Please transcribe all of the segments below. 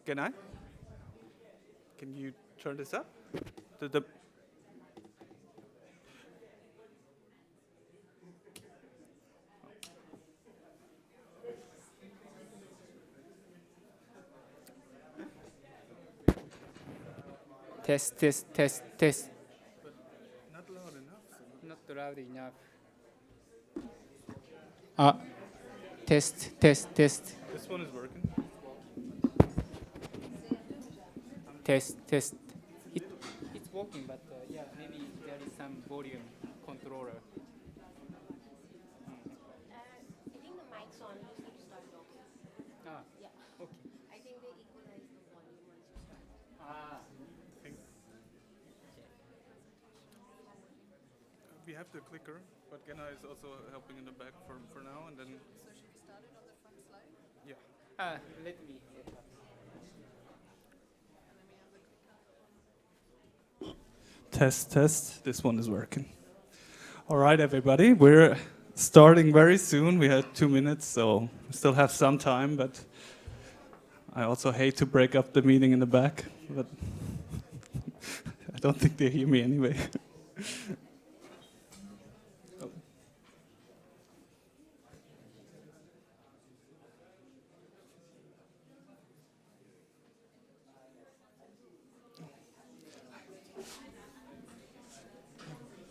Can I? Can you turn this up? The Test, test, test, test. Not loud enough. Not loud enough. Ah, test, test, test. This one is working. Test, test. It's working, but yeah, maybe there is some volume controller. I think the mic's on. You just need to start talking. Ah, Yeah. okay. I think they equalize the volume once you start. Ah, We have the clicker, but Gena is also helping in the back for now, and then. So should we start it on the front slide? Yeah. let me set up. And then we have the clicker. Test, test. This one is working. All right, everybody. We're starting very soon. We had 2 minutes, so we still have some time, but I also hate to break up the meeting in the back, but I don't think they hear me anyway.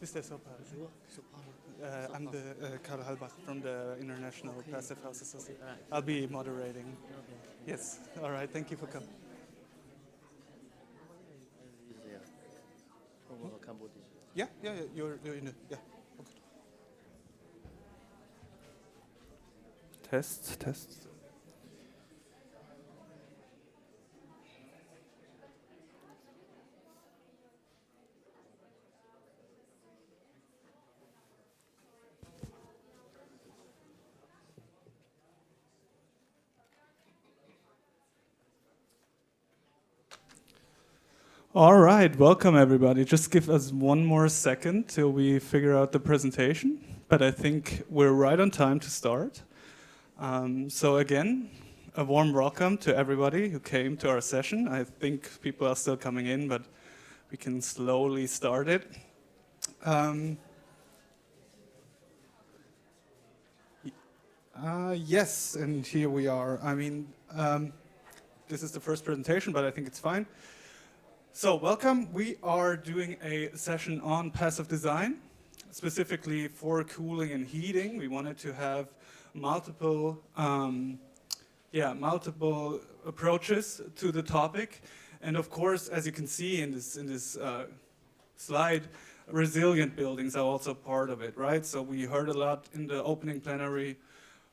Mr. Sopa. I'm the Karl Halbach from the International Passive House Association. I'll be moderating. Yes. All right. Thank you for coming. Yeah. You're in it. Yeah. Okay. Test. All right, welcome everybody. Just give us one more second till we figure out the presentation, but I think we're right on time to start. So again, a warm welcome to everybody who came to our session. I think people are still coming in, but we can slowly start it. Yes, and here we are. I mean, this is the first presentation, but I think it's fine. So welcome. We are doing a session on passive design, specifically for cooling and heating. We wanted to have multiple approaches to the topic. And of course, as you can see in this slide, resilient buildings are also part of it, right? So we heard a lot in the opening plenary,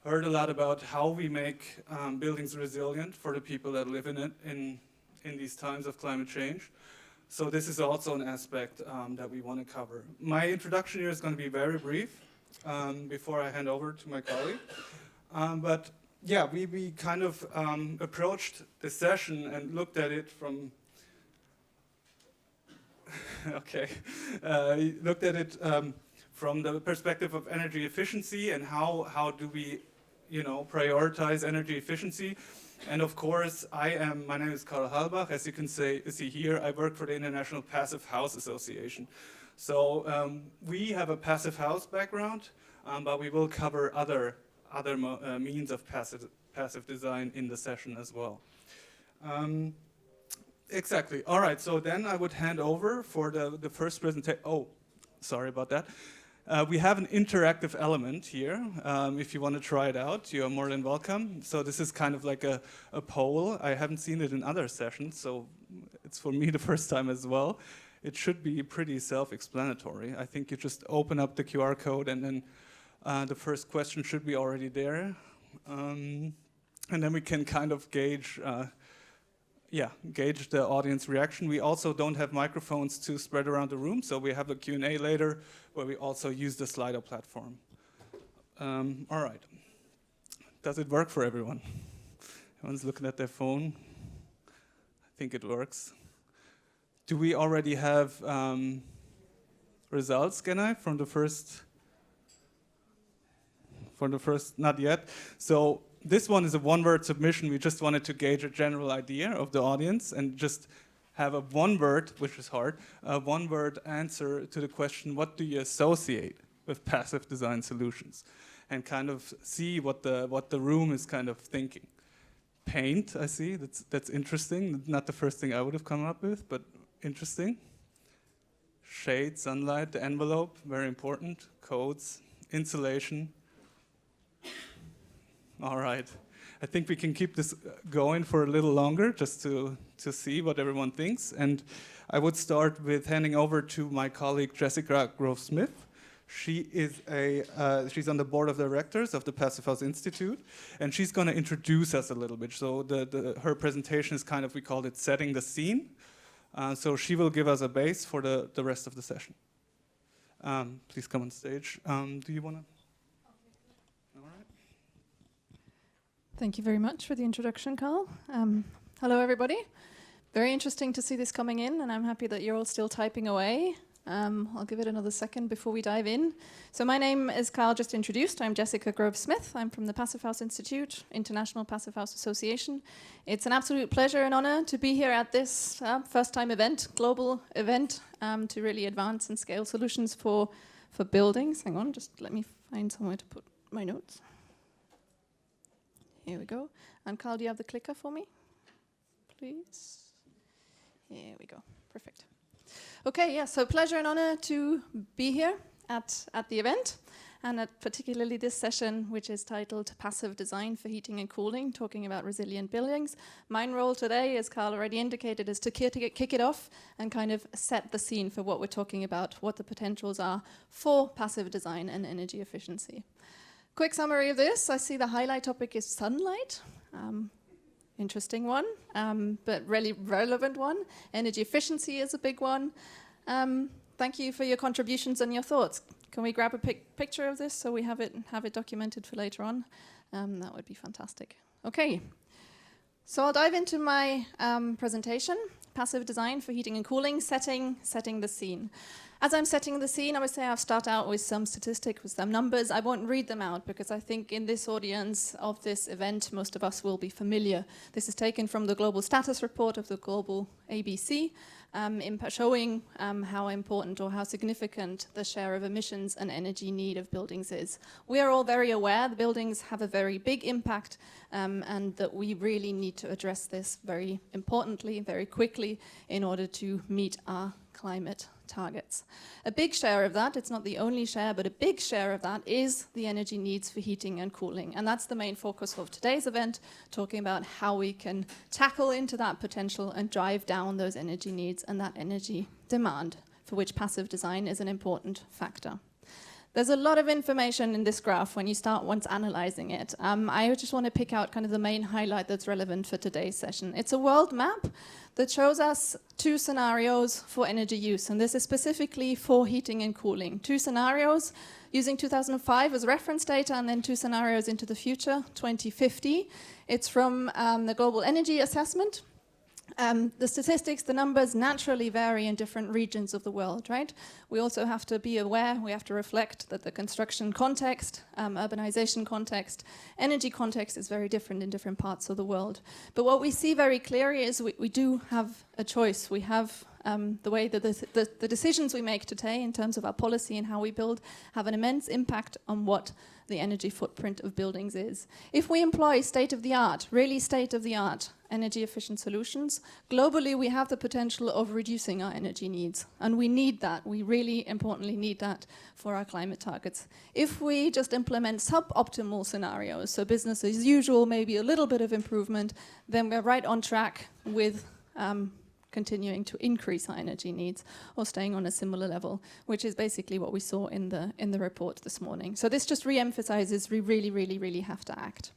heard a lot about how we make buildings resilient for the people that live in it in these times of climate change. So this is also an aspect that we want to cover. My introduction here is going to be very brief before I hand over to my colleague. But yeah, we kind of approached the session and looked at it from from the perspective of energy efficiency and how do we, prioritize energy efficiency. And of course, my name is Karl Halbach. As you can see here, I work for the International Passive House Association. So we have a passive house background, but we will cover other means of passive design in the session as well. Exactly. All right. So then I would hand over for the first presentation. Oh, sorry about that. We have an interactive element here. If you want to try it out, you are more than welcome. So this is kind of like a poll. I haven't seen it in other sessions, so it's for me the first time as well. It should be pretty self-explanatory. I think you just open up the QR code and then the first question should be already there. And then we can kind of gauge the audience reaction. We also don't have microphones to spread around the room, so we have a Q&A later where we also use the Slido platform. All right. Does it work for everyone? Everyone's looking at their phone. I think it works. Do we already have results, Genai, from the first? Not yet. So this one is a one-word submission. We just wanted to gauge a general idea of the audience and just have a one-word, which is hard, a one-word answer to the question, what do you associate with passive design solutions? And kind of see what the room is kind of thinking. Paint, I see, that's interesting. Not the first thing I would have come up with, but interesting. Shade, sunlight, the envelope, very important. Codes, insulation. All right. I think we can keep this going for a little longer just to see what everyone thinks. And I would start with handing over to my colleague Jessica Grove-Smith. She is she's on the board of directors of the Passive House Institute, and she's going to introduce us a little bit. So her presentation is kind of, we called it setting the scene. So she will give us a base for the rest of the session. Please come on stage. Do you want to? All right. Thank you very much for the introduction, Carl. Hello, everybody. Very interesting to see this coming in, and I'm happy that you're all still typing away. I'll give it another second before we dive in. So my name is Carl, just introduced. I'm Jessica Grove-Smith. I'm from the Passive House Institute, International Passive House Association. It's an absolute pleasure and honor to be here at this first-time event, global event, to really advance and scale solutions for buildings. Hang on, just let me find somewhere to put my notes. Here we go. And Carl, do you have the clicker for me, please? Here we go. Perfect. Okay, yeah, so pleasure and honor to be here at the event, and at particularly this session, which is titled Passive Design for Heating and Cooling, talking about resilient buildings. My role today, as Carl already indicated, is to kick it off and kind of set the scene for what we're talking about, what the potentials are for passive design and energy efficiency. Quick summary of this. I see the highlight topic is sunlight. Interesting one, but really relevant one. Energy efficiency is a big one. Thank you for your contributions and your thoughts. Can we grab a picture of this so we have it documented for later on? That would be fantastic. Okay, so I'll dive into my presentation, Passive Design for Heating and Cooling, setting the scene. As I'm setting the scene, I would say I'll start out with some statistics, with some numbers. I won't read them out because I think in this audience of this event, most of us will be familiar. This is taken from the Global Status Report of the Global ABC, showing how important or how significant the share of emissions and energy need of buildings is. We are all very aware the buildings have a very big impact and that we really need to address this very importantly, very quickly in order to meet our climate targets. A big share of that, it's not the only share, but a big share of that is the energy needs for heating and cooling. And that's the main focus of today's event, talking about how we can tackle into that potential and drive down those energy needs and that energy demand, for which passive design is an important factor. There's a lot of information in this graph when you start once analyzing it. I just want to pick out kind of the main highlight that's relevant for today's session. It's a world map that shows us two scenarios for energy use, and this is specifically for heating and cooling. Two scenarios using 2005 as reference data, and then two scenarios into the future, 2050. It's from the Global Energy Assessment. The statistics, the numbers naturally vary in different regions of the world, right? We also have to be aware, we have to reflect that the construction context, urbanization context, energy context is very different in different parts of the world. But what we see very clearly is we do have a choice. We have the way that the decisions we make today in terms of our policy and how we build have an immense impact on what the energy footprint of buildings is. If we employ state-of-the-art, really state-of-the-art energy efficient solutions, globally we have the potential of reducing our energy needs. And we need that. We really importantly need that for our climate targets. If we just implement suboptimal scenarios, so business as usual, maybe a little bit of improvement, then we're right on track with continuing to increase our energy needs or staying on a similar level, which is basically what we saw in the report this morning. So this just re-emphasizes we really have to act.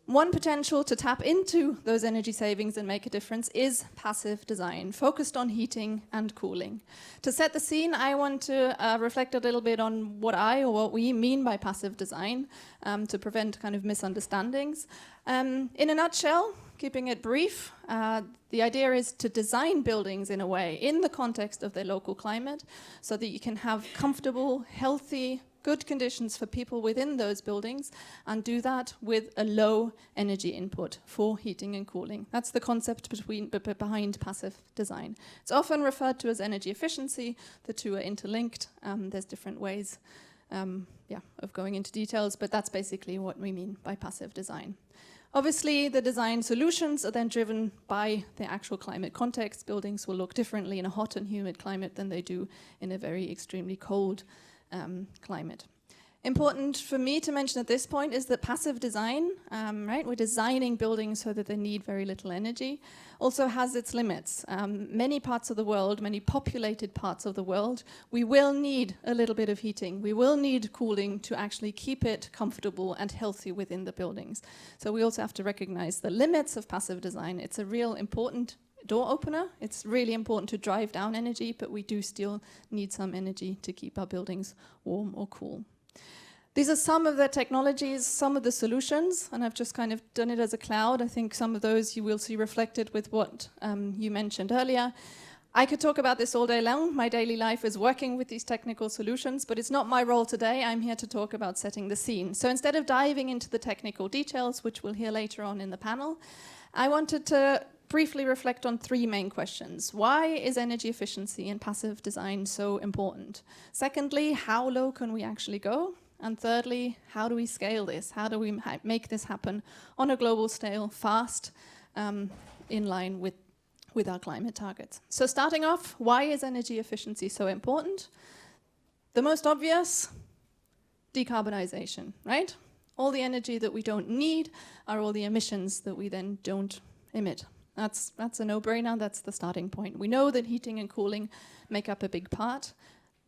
One potential to tap into those energy savings and make a difference is passive design, focused on heating and cooling. To set the scene, I want to reflect a little bit on what we mean by passive design to prevent kind of misunderstandings. In a nutshell, keeping it brief, the idea is to design buildings in a way, in the context of their local climate, so that you can have comfortable, healthy, good conditions for people within those buildings, and do that with a low energy input for heating and cooling. That's the concept behind passive design. It's often referred to as energy efficiency. The two are interlinked. There's different ways of going into details, but that's basically what we mean by passive design. Obviously, the design solutions are then driven by the actual climate context. Buildings will look differently in a hot and humid climate than they do in a very extremely cold climate. Important for me to mention at this point is that passive design, we're designing buildings so that they need very little energy, also has its limits. Many parts of the world, many populated parts of the world, we will need a little bit of heating. We will need cooling to actually keep it comfortable and healthy within the buildings. So we also have to recognize the limits of passive design. It's a real important door opener. It's really important to drive down energy, but we do still need some energy to keep our buildings warm or cool. These are some of the technologies, some of the solutions, and I've just kind of done it as a cloud. I think some of those you will see reflected with what you mentioned earlier. I could talk about this all day long. My daily life is working with these technical solutions, but it's not my role today. I'm here to talk about setting the scene. So instead of diving into the technical details, which we'll hear later on in the panel, I wanted to briefly reflect on three main questions. Why is energy efficiency and passive design so important? Secondly, how low can we actually go? And thirdly, how do we scale this? How do we make this happen on a global scale, fast, in line with our climate targets? So starting off, why is energy efficiency so important? The most obvious, decarbonisation, right? All the energy that we don't need are all the emissions that we then don't emit. That's a no-brainer, that's the starting point. We know that heating and cooling make up a big part.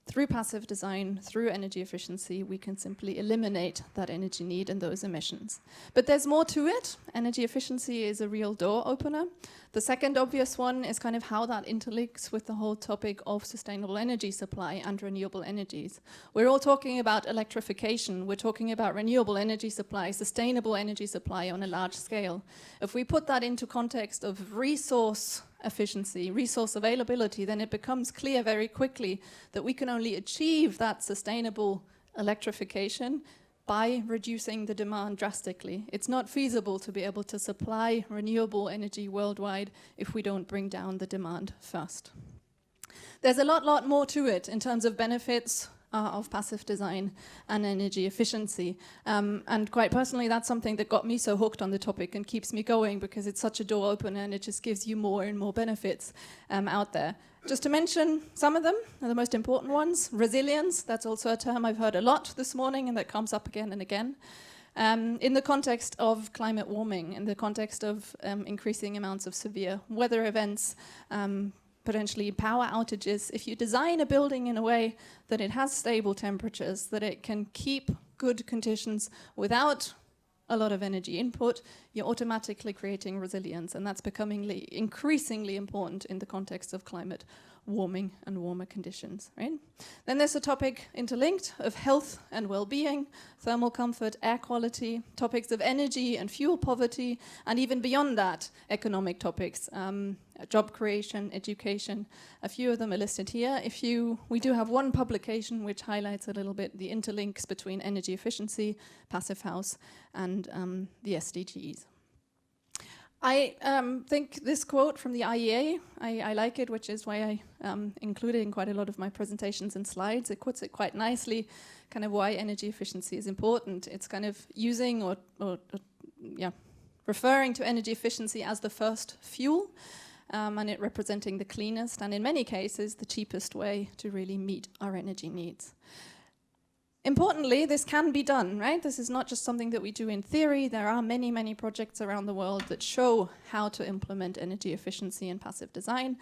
Through passive design, through energy efficiency, we can simply eliminate that energy need and those emissions. But there's more to it. Energy efficiency is a real door opener. The second obvious one is kind of how that interlinks with the whole topic of sustainable energy supply and renewable energies. We're all talking about electrification. We're talking about renewable energy supply, sustainable energy supply on a large scale. If we put that into context of resource efficiency, resource availability, then it becomes clear very quickly that we can only achieve that sustainable electrification by reducing the demand drastically. It's not feasible to be able to supply renewable energy worldwide if we don't bring down the demand first. There's a lot more to it in terms of benefits of passive design and energy efficiency. And quite personally, that's something that got me so hooked on the topic and keeps me going, because it's such a door opener and it just gives you more and more benefits out there. Just to mention some of them, the most important ones. Resilience, that's also a term I've heard a lot this morning and that comes up again and again. In the context of climate warming, in the context of increasing amounts of severe weather events, potentially power outages, if you design a building in a way that it has stable temperatures, that it can keep good conditions without a lot of energy input, you're automatically creating resilience, and that's becoming increasingly important in the context of climate warming and warmer conditions, right? Then there's a topic interlinked of health and well-being, thermal comfort, air quality, topics of energy and fuel poverty, and even beyond that, economic topics, job creation, education. A few of them are listed here. We do have one publication which highlights a little bit the interlinks between energy efficiency, passive house, and the SDGs. I think this quote from the IEA, I like it, which is why I include it in quite a lot of my presentations and slides. It puts it quite nicely, kind of why energy efficiency is important. It's kind of using or referring to energy efficiency as the first fuel, and it representing the cleanest and in many cases the cheapest way to really meet our energy needs. Importantly, this can be done, right? This is not just something that we do in theory. There are many projects around the world that show how to implement energy efficiency and passive design.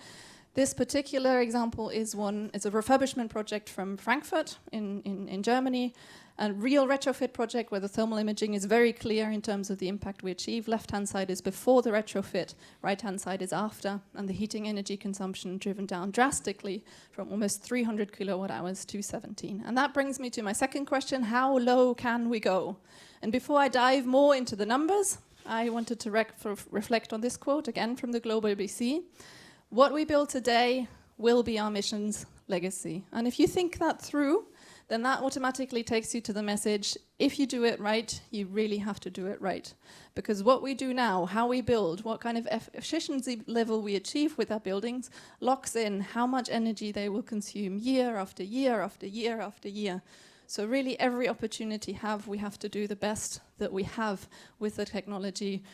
This particular example is a refurbishment project from Frankfurt in Germany, a real retrofit project where the thermal imaging is very clear in terms of the impact we achieve. Left-hand side is before the retrofit, right-hand side is after, and the heating energy consumption driven down drastically from almost 300 kilowatt hours to 17. And that brings me to my second question: how low can we go? And before I dive more into the numbers, I wanted to reflect on this quote, again from the Global BBC. What we build today will be our mission's legacy. And if you think that through, then that automatically takes you to the message, if you do it right, you really have to do it right. Because what we do now, how we build, what kind of efficiency level we achieve with our buildings, locks in how much energy they will consume year after year after year after year. So really every opportunity we have to do the best that we have with the technology,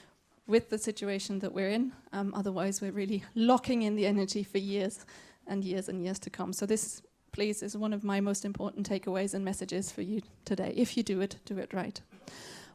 with the situation that we're in. Otherwise, we're really locking in the energy for years and years and years to come. So this, please, is one of my most important takeaways and messages for you today. If you do it right.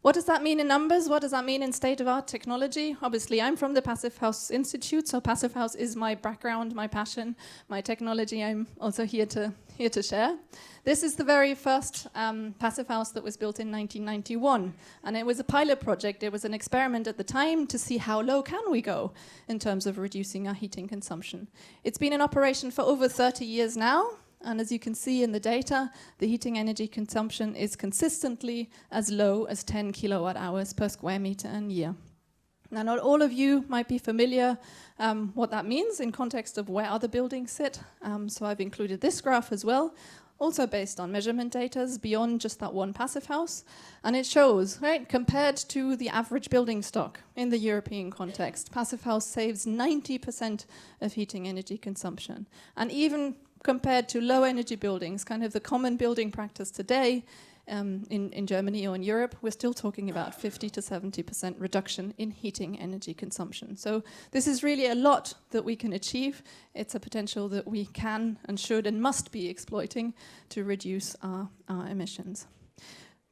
What does that mean in numbers? What does that mean in state-of-art technology? Obviously, I'm from the Passive House Institute, so Passive House is my background, my passion, my technology I'm also here to share. This is the very first Passive House that was built in 1991, and it was a pilot project. It was an experiment at the time to see how low can we go in terms of reducing our heating consumption. It's been in operation for over 30 years now. And as you can see in the data, the heating energy consumption is consistently as low as 10 kilowatt hours per square meter and year. Now, not all of you might be familiar what that means in context of where other buildings sit. So I've included this graph as well, also based on measurement data beyond just that one passive house. And it shows, right, compared to the average building stock in the European context, passive house saves 90% of heating energy consumption. And even compared to low energy buildings, kind of the common building practice today in Germany or in Europe, we're still talking about 50 to 70% reduction in heating energy consumption. So this is really a lot that we can achieve. It's a potential that we can and should and must be exploiting to reduce our emissions.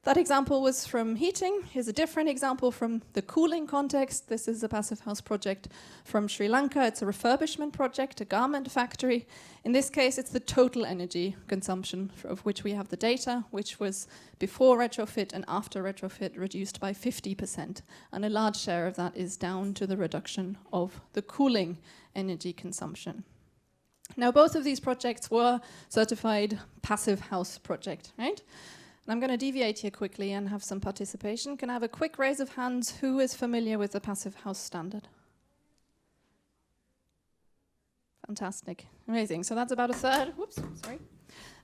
That example was from heating. Here's a different example from the cooling context. This is a passive house project from Sri Lanka. It's a refurbishment project, a garment factory. In this case, it's the total energy consumption of which we have the data, which was before retrofit and after retrofit reduced by 50%. And a large share of that is down to the reduction of the cooling energy consumption. Now, both of these projects were certified passive house project, right? And I'm going to deviate here quickly and have some participation. Can I have a quick raise of hands who is familiar with the passive house standard? Fantastic, amazing. So that's about a third,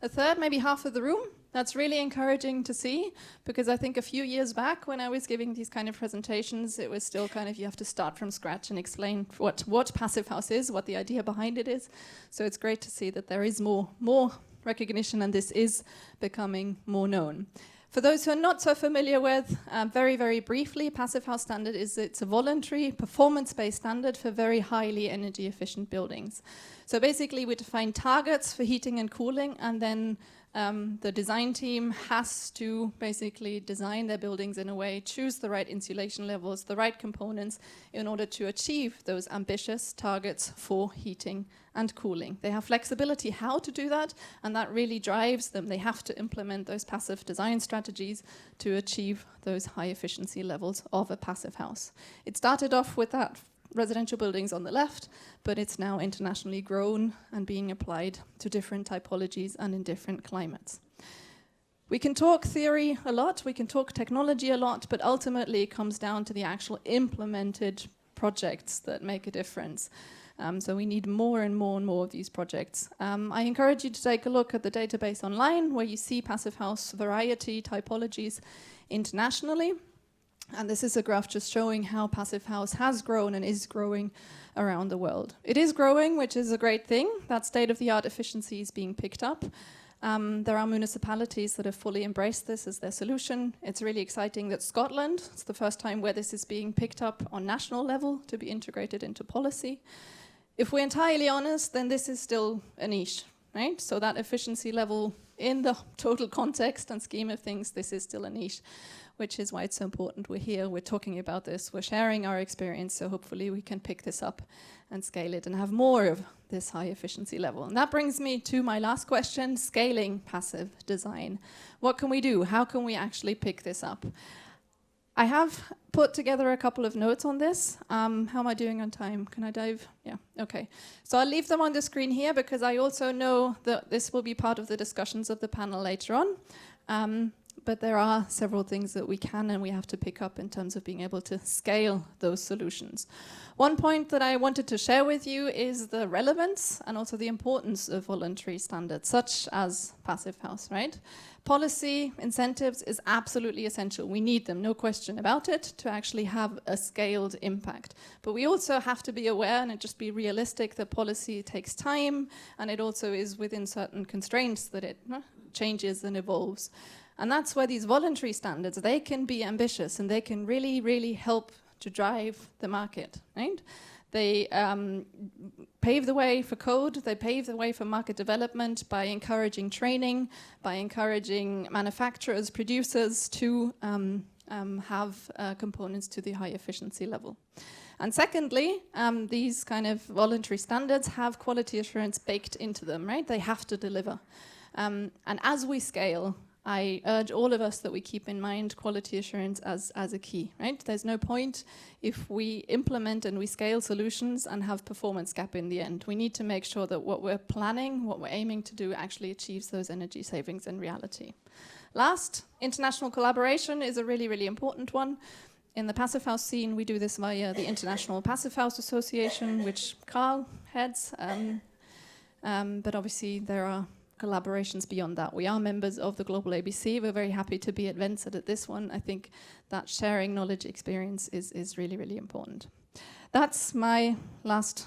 a third, maybe half of the room. That's really encouraging to see, because I think a few years back when I was giving these kind of presentations, it was still kind of, you have to start from scratch and explain what passive house is, what the idea behind it is. So it's great to see that there is more recognition, and this is becoming more known. For those who are not so familiar with, very, very briefly, Passive House Standard it's a voluntary, performance-based standard for very highly energy-efficient buildings. So basically, we define targets for heating and cooling, and then the design team has to basically design their buildings in a way, choose the right insulation levels, the right components, in order to achieve those ambitious targets for heating and cooling. They have flexibility how to do that, and that really drives them. They have to implement those passive design strategies to achieve those high efficiency levels of a passive house. It started off with that residential buildings on the left, but it's now internationally grown and being applied to different typologies and in different climates. We can talk theory a lot, we can talk technology a lot, but ultimately it comes down to the actual implemented projects that make a difference. So we need more and more and more of these projects. I encourage you to take a look at the database online, where you see passive house variety typologies internationally. And this is a graph just showing how passive house has grown and is growing around the world. It is growing, which is a great thing. That state-of-the-art efficiency is being picked up. There are municipalities that have fully embraced this as their solution. It's really exciting that Scotland, it's the first time where this is being picked up on national level to be integrated into policy. If we're entirely honest, then this is still a niche, right? So that efficiency level in the total context and scheme of things, this is still a niche, which is why it's so important we're here, we're talking about this, we're sharing our experience, so hopefully we can pick this up and scale it and have more of this high efficiency level. And that brings me to my last question, scaling passive design. What can we do? How can we actually pick this up? I have put together a couple of notes on this. How am I doing on time? Can I dive? Yeah, okay. So I'll leave them on the screen here, because I also know that this will be part of the discussions of the panel later on. but there are several things that we can and we have to pick up in terms of being able to scale those solutions. One point that I wanted to share with you is the relevance and also the importance of voluntary standards, such as Passive House, right? Policy incentives is absolutely essential. We need them, no question about it, to actually have a scaled impact. But we also have to be aware and just be realistic that policy takes time, and it also is within certain constraints that it changes and evolves. And that's where these voluntary standards, they can be ambitious and they can really, really help to drive the market, right? They pave the way for code, they pave the way for market development by encouraging training, by encouraging manufacturers, producers to have components to the high efficiency level. And secondly, these kind of voluntary standards have quality assurance baked into them, right? They have to deliver. And as we scale, I urge all of us that we keep in mind quality assurance as a key, right? There's no point if we implement and we scale solutions and have performance gap in the end. We need to make sure that what we're planning, what we're aiming to do actually achieves those energy savings in reality. Last, international collaboration is a really, really important one. In the Passive House scene, we do this via the International Passive House Association, which Carl heads, but obviously there are collaborations beyond that. We are members of the Global ABC. We're very happy to be at Venset at this one. I think that sharing knowledge experience is really, really important. That's my last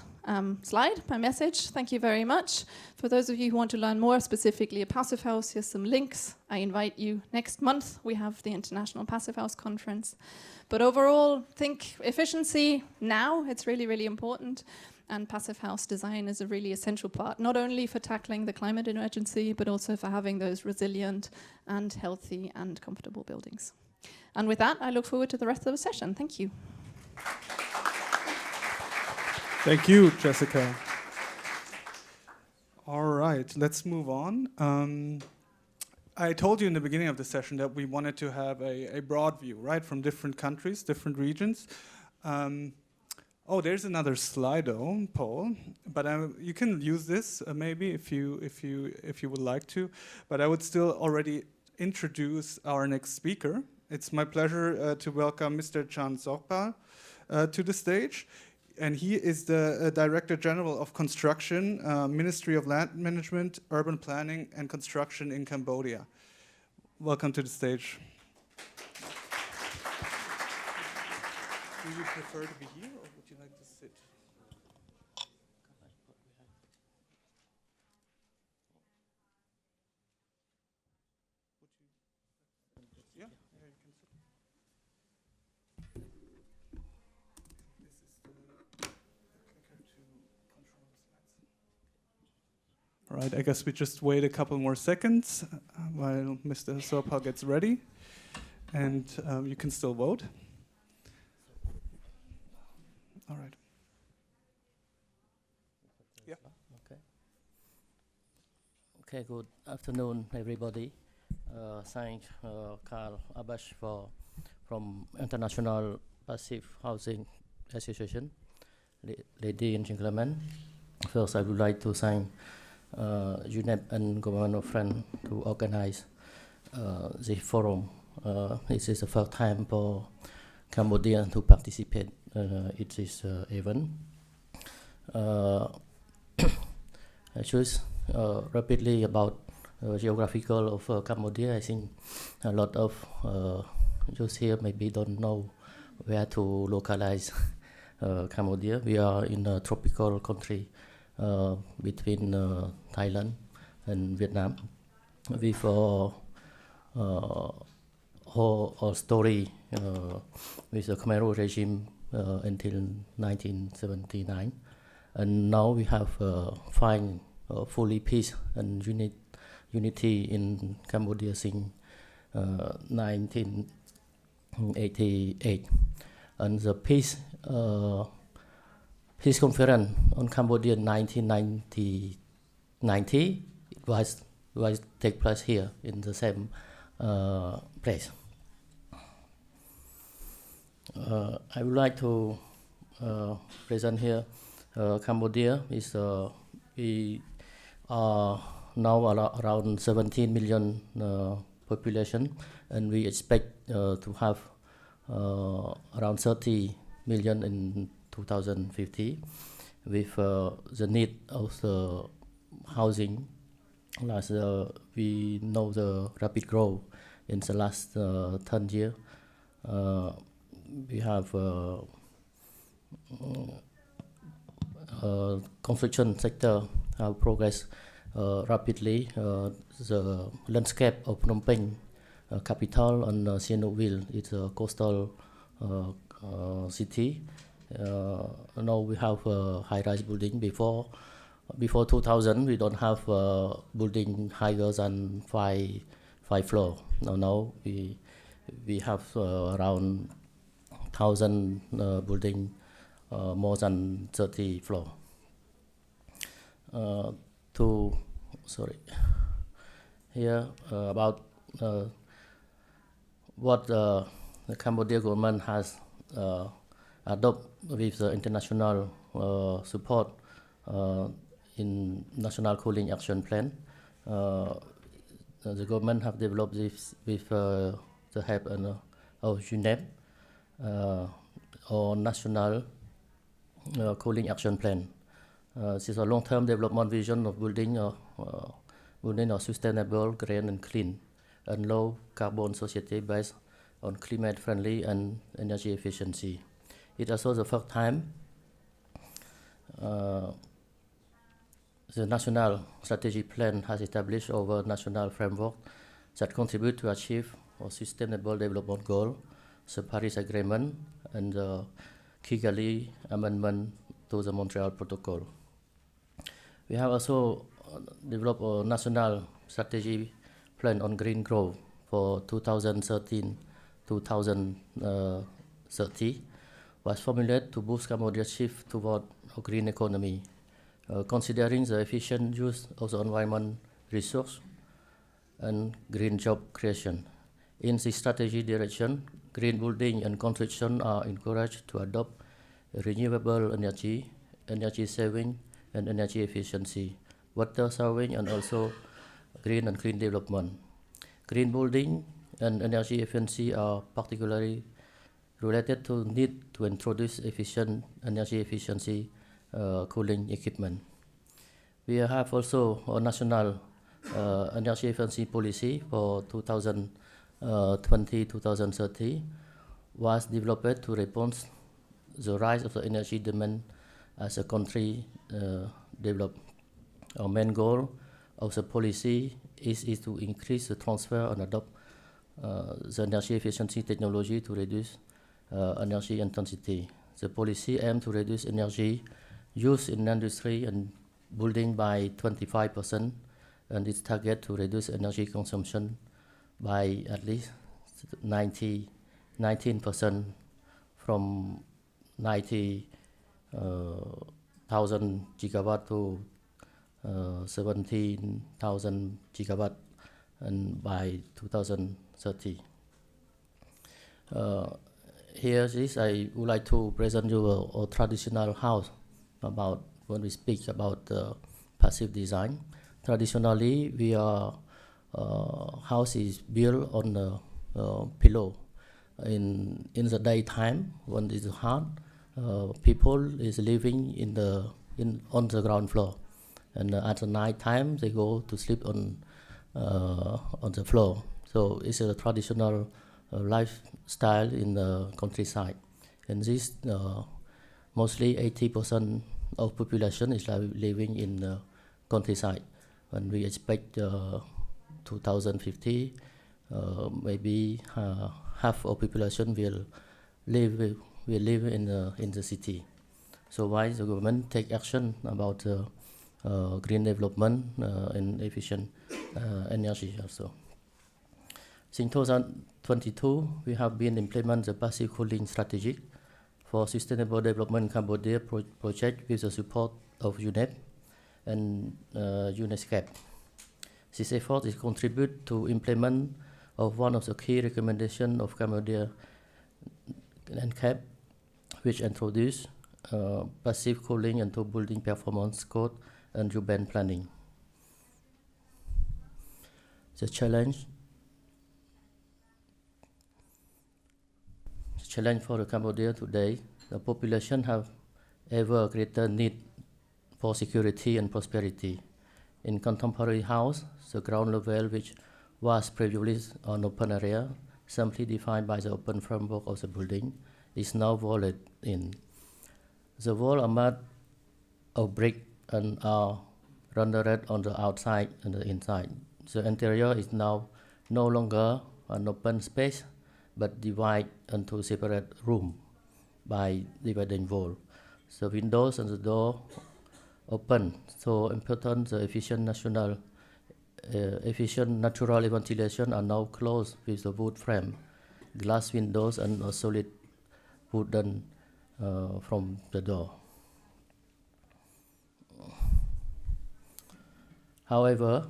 slide, my message. Thank you very much. For those of you who want to learn more specifically at Passive House, here's some links. I invite you next month. We have the International Passive House Conference. But overall, think efficiency now. It's really, really important. And Passive House design is a really essential part, not only for tackling the climate emergency, but also for having those resilient and healthy and comfortable buildings. And with that, I look forward to the rest of the session. Thank you. Thank you, Jessica. All right, let's move on. I told you in the beginning of the session that we wanted to have a broad view, right, from different countries, different regions. Oh, there's another Slido, Paul, but you can use this maybe if you would like to. But I would still already introduce our next speaker. It's my pleasure to welcome Mr. Can Sorpa to the stage, and he is the Director General of Construction, Ministry of Land Management, Urban Planning and Construction in Cambodia. Welcome to the stage. Do you prefer to be here, or would you like to sit? Yeah, you can sit. This is the clicker to control the slides. All right, I guess we just wait a couple more seconds while Mr. Sorpa gets ready, and you can still vote. All right. Yeah. Okay. Okay. Good afternoon, everybody. Thanks, Carl Abash from International Passive Housing Association. Ladies and gentlemen, first I would like to thank UNEP and Government of France to organize this forum. This is the first time for Cambodia to participate in this event. I choose rapidly about geographical of Cambodia. I think a lot of just here maybe don't know where to localize Cambodia. We are in a tropical country between Thailand and Vietnam. With our story with the Khmer Rouge regime until 1979, and now we have find fully peace and unity in Cambodia since 1988, and the peace conference on Cambodia in 1990 it was take place here in the same place. I would like to present here Cambodia is we are now around 17 million population, and we expect to have around 30 million in 2050, with the need of the housing. As we know the rapid growth in the last 10 years, we have construction sector have progressed rapidly. The landscape of Phnom Penh, capital on Sihanoukville, is a coastal city. Now we have high-rise building. Before 2000, we don't have building higher than five floor. Now we have around 1,000 building more than 30 floor. Here about what the Cambodia government has adopted with the international support in National Cooling Action Plan. The government have developed this with the help of UNEP or National Cooling Action Plan. This is a long-term development vision of building a sustainable, green and clean and low carbon society based on climate friendly and energy efficiency. It also the first time the National Strategy Plan has established over national framework that contribute to achieve a sustainable development goal, the Paris Agreement and the Kigali Amendment to the Montreal Protocol. We have also developed a national strategy plan on green growth for 2013-2030, was formulated to boost Cambodia's shift toward a green economy, considering the efficient use of the environment resource and green job creation. In this strategy direction, green building and construction are encouraged to adopt renewable energy, energy saving and energy efficiency, water saving and also green and clean development. Green building and energy efficiency are particularly related to need to introduce efficient energy efficiency cooling equipment. We have also a national energy efficiency policy for 2020-2030 was developed to respond the rise of the energy demand as a country develop. Our main goal of the policy is to increase the transfer and adopt the energy efficiency technology to reduce energy intensity. The policy aims to reduce energy use in industry and building by 25%, and its target to reduce energy consumption by at least 19% from 90,000 gigawatt to 17,000 gigawatt and by 2030. Here I would like to present you a traditional house about when we speak about passive design. Traditionally, house is built on a pillow. In the daytime, when it's hot, people is living on the ground floor, and at the night time they go to sleep on the floor. So it's a traditional lifestyle in the countryside, and this mostly 80% of population is living in the countryside. And we expect 2050 maybe half of population will live in the city. So why the government take action about green development and efficient energy also. Since 2022, we have been implement the passive cooling strategy for sustainable development Cambodia project with the support of UNEP and UNESCO. This effort is contribute to implement of one of the key recommendations of Cambodia and CAP, which introduce passive cooling into building performance code and urban planning. The challenge challenge for Cambodia today. The population have ever greater need for security and prosperity. In contemporary house, the ground level, which was previously an open area, simply defined by the open framework of the building, is now walled in. The walls are made of brick and are rendered on the outside and the inside. The interior is now no longer an open space, but divided into separate rooms by dividing wall. The windows and the door open, so important the efficient natural ventilation are now closed with the wood frame, glass windows, and a solid wooden from the door. However,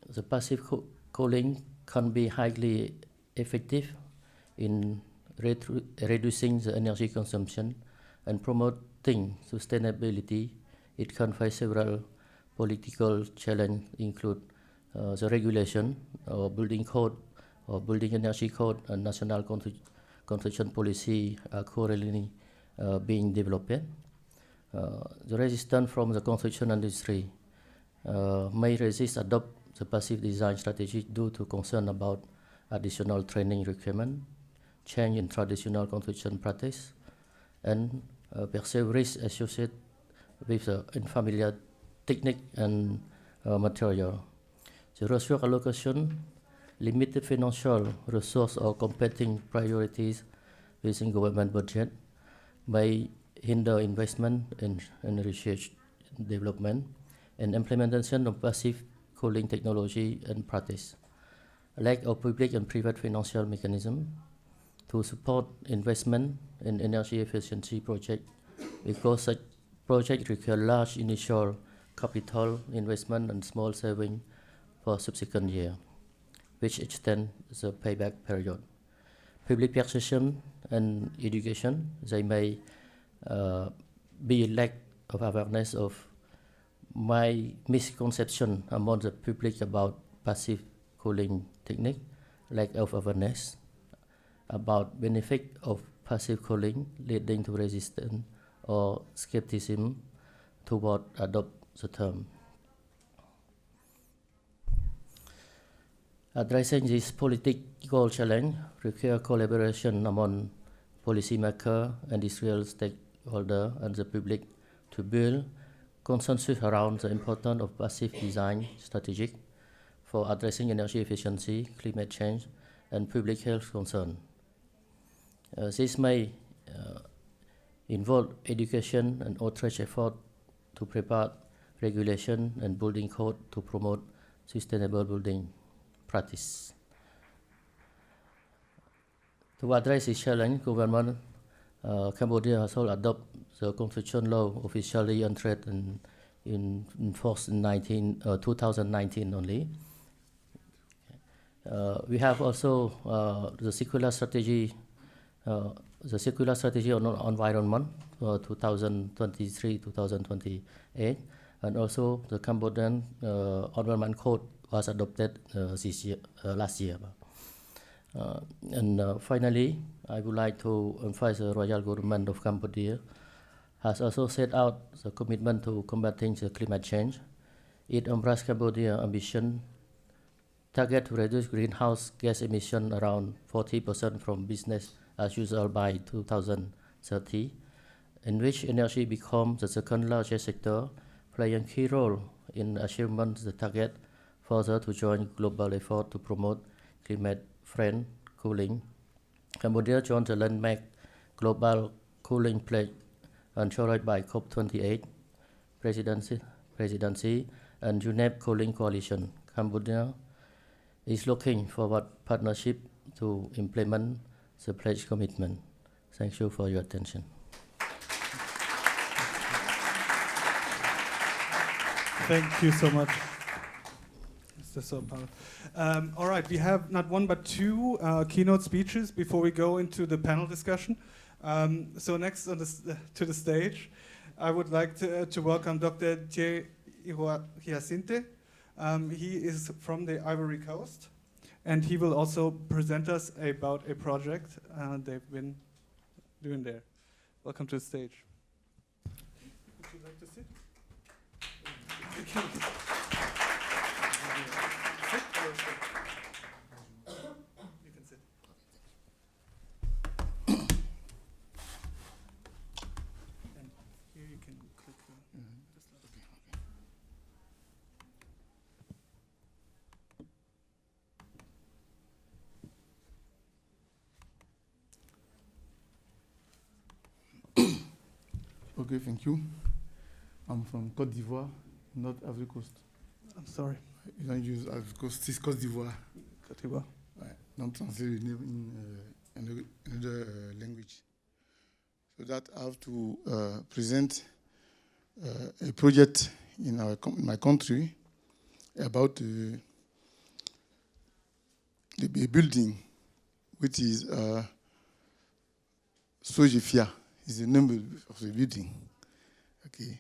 the passive cooling can be highly effective in reducing the energy consumption and promoting sustainability. It can face several political challenges, include the regulation or building code or building energy code and national construction policy are currently being developed. The resistance from the construction industry may resist adopt the passive design strategy due to concern about additional training requirement, change in traditional construction practice, and perceived risk associated with the unfamiliar technique and material. The resource allocation, limited financial resource or competing priorities within government budget may hinder investment in research development and implementation of passive cooling technology and practice. Lack of public and private financial mechanism to support investment in energy efficiency projects, because such projects require large initial capital investment and small saving for subsequent year, which extend the payback period. Public perception and education, they may be lack of awareness of my misconception among the public about passive cooling technique, lack of awareness about benefit of passive cooling, leading to resistance or skepticism toward adopt the term. Addressing this political challenge requires collaboration among policymakers, industrial stakeholders, and the public to build consensus around the importance of passive design strategies for addressing energy efficiency, climate change, and public health concerns. This may involve education and outreach efforts to prepare regulation and building code to promote sustainable building practice. To address this challenge, government Cambodia has also adopted the construction law officially entered in force in 2019 only. We have also the circular strategy on environment for 2023-2028, and also the Cambodian environment code was adopted last year. Finally, I would like to emphasize the Royal Government of Cambodia has also set out the commitment to combating the climate change. It embraced Cambodia's ambition target to reduce greenhouse gas emission around 40% from business as usual by 2030, in which energy becomes the second largest sector, playing a key role in achieving the target, further to join global effort to promote climate-friendly cooling. Cambodia joined the landmark Global Cooling Pledge enshrined by COP28 presidency and UNEP Cooling Coalition. Cambodia is looking forward partnership to implement the pledge commitment. Thank you for your attention. Thank you so much, Mr. Sopal. All right, we have not one but two keynote speeches before we go into the panel discussion. So next on to the stage, I would like to welcome Dr. J. Hyacinthe. He is from the Ivory Coast, and he will also present us about a project they've been doing there? Welcome to the stage. Would you like to sit? You can sit or sit. You can sit. And here you can click the slide. Okay, thank you. I'm from Côte d'Ivoire, not Ivory Coast. I'm sorry. You don't use Ivory Coast, it's Côte d'Ivoire. Côte d'Ivoire. Ouais, don't translate the name in another language. So that I have to present a project in my country about a building which is Sojefia is the name of the building. Okay.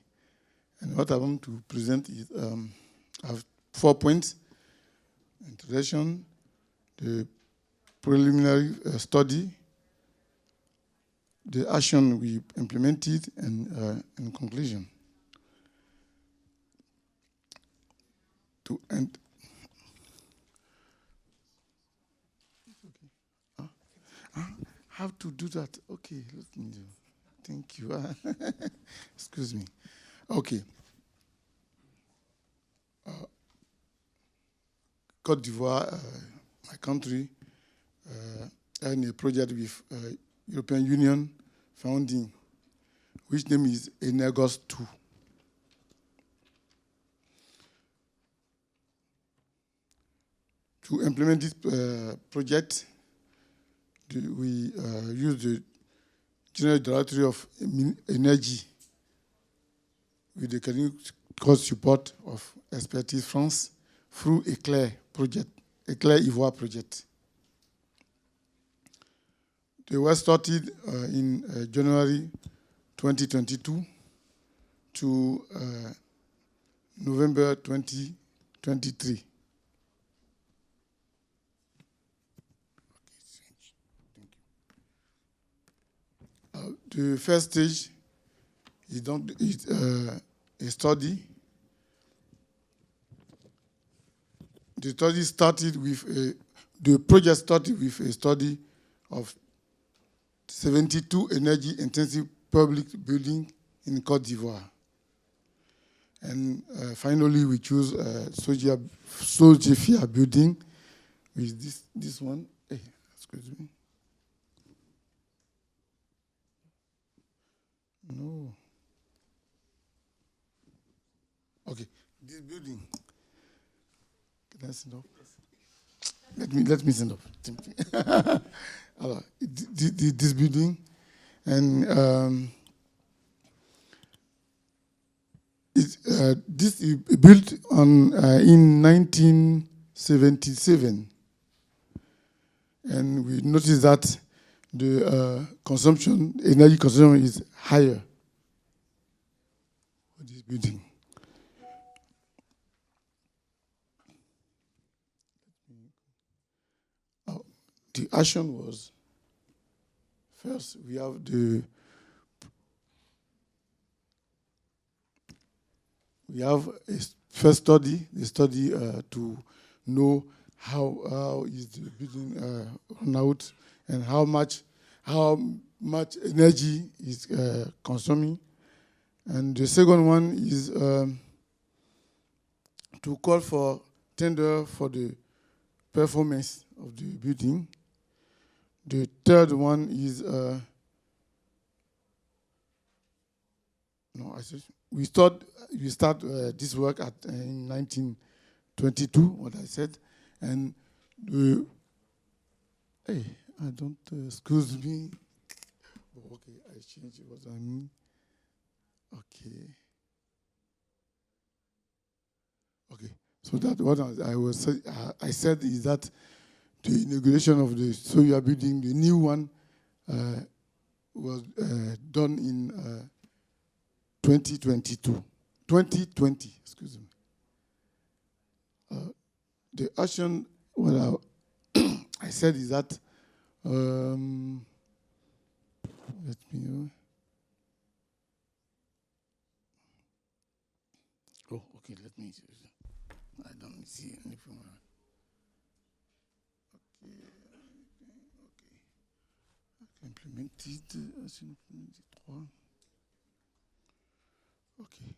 And what I want to present is I have 4 points. Introduction, the preliminary study, the action we implemented, and conclusion. To end. How to do that? Okay, let me do. Thank you. Excuse me. Okay. Côte d'Ivoire, my country, and a project with European Union founding, which name is Energos 2. To implement this project, we use the General Directorate of Energy with the technical support of Expertise France through Éclair project, Éclair Ivoire project. They were started in January 2022 to November 2023. The first stage is a study. The study started with the project started with a study of 72 energy-intensive public buildings in Côte d'Ivoire. And finally, we choose Sojefia building with this one. Hey, excuse me. No. Okay, this building. Can I stand up? Let me stand up. This building, and this is built on in 1977, and we noticed that the energy consumption is higher for this building. The action was, first we have a first study, to know how is the building run out and how much energy is consuming. And the second one is to call for tender for the performance of the building. The third one is we start this work in 1922. What I said, and hey, I don't excuse me. Oh, okay, I changed what I mean. Okay. So that what I said is that the inauguration of the Soya building, the new one, was done in 2020, excuse me. The action, I said is that, let me know. Oh, okay, let me. I don't see anything. Okay, okay. Implemented. Okay.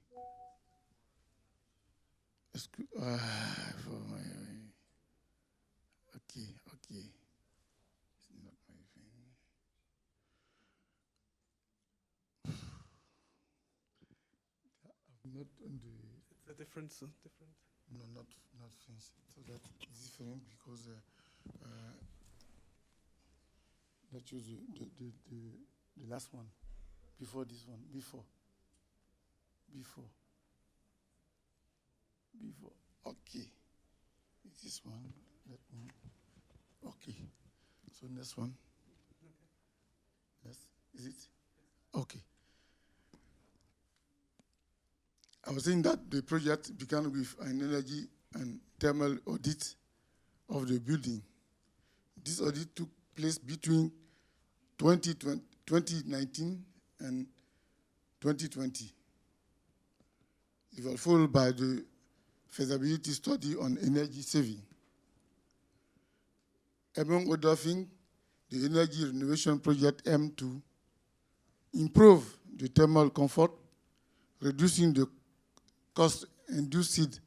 Est-ce que. Okay, okay. It's not my thing. I'm not on the. It's a different. No, not French. So that is different because let's choose the last one before this one. Before. Okay. It's this one. Let me. Okay. So next one. Yes. Is it? Okay. I was saying that the project began with an energy and thermal audit of the building. This audit took place between 2019 and 2020. It was followed by the feasibility study on energy saving. Among other things, the energy renovation project aimed to improve the thermal comfort, reducing the cost induced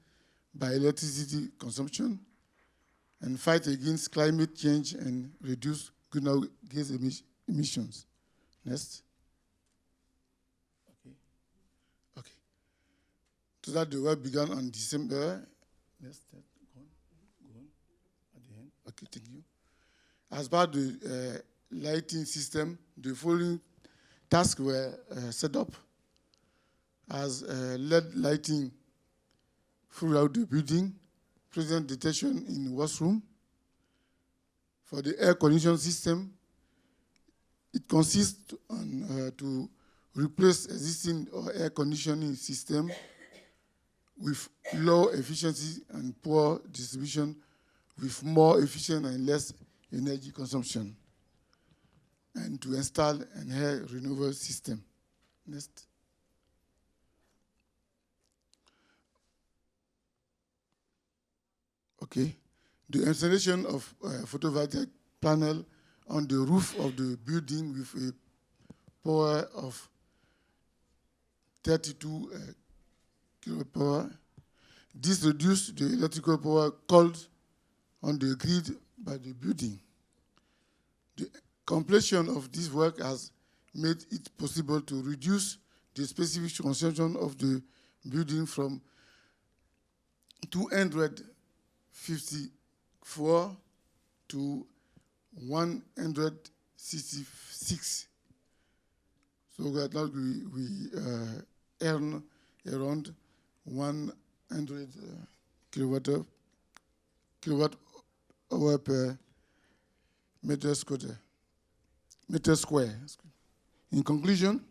by electricity consumption, and fight against climate change and reduce greenhouse gas emissions. Next. Okay. So that the work began on December. Next. Go on. At the end. Okay, thank you. As part of the lighting system, the following tasks were set up as LED lighting throughout the building, present detection in washroom. For the air conditioning system, it consists on to replace existing air conditioning system with low efficiency and poor distribution with more efficient and less energy consumption, and to install an air renewal system. Next. Okay. The installation of photovoltaic panel on the roof of the building with a power of 32 kilowatt. This reduced the electrical power called on the grid by the building. The completion of this work has made it possible to reduce the specific consumption of the building from 254 to 166. So right now we earn around 100 kilowatt hour per meter square. In conclusion,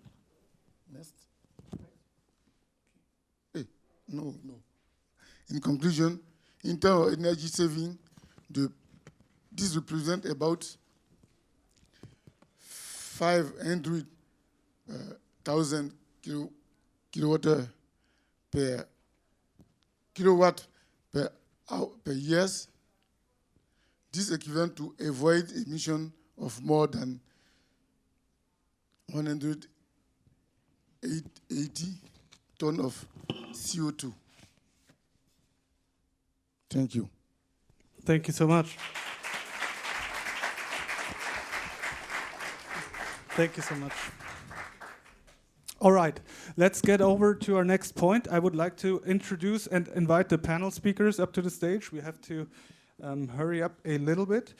next. Hey, no. In conclusion, in terms of energy saving, this represents about 500,000 kilowatt per year. This is equivalent to avoid emission of more than 180 tons of CO2. Thank you. Thank you so much. Thank you so much. All right, let's get over to our next point. I would like to introduce and invite the panel speakers up to the stage. We have to hurry up a little bit.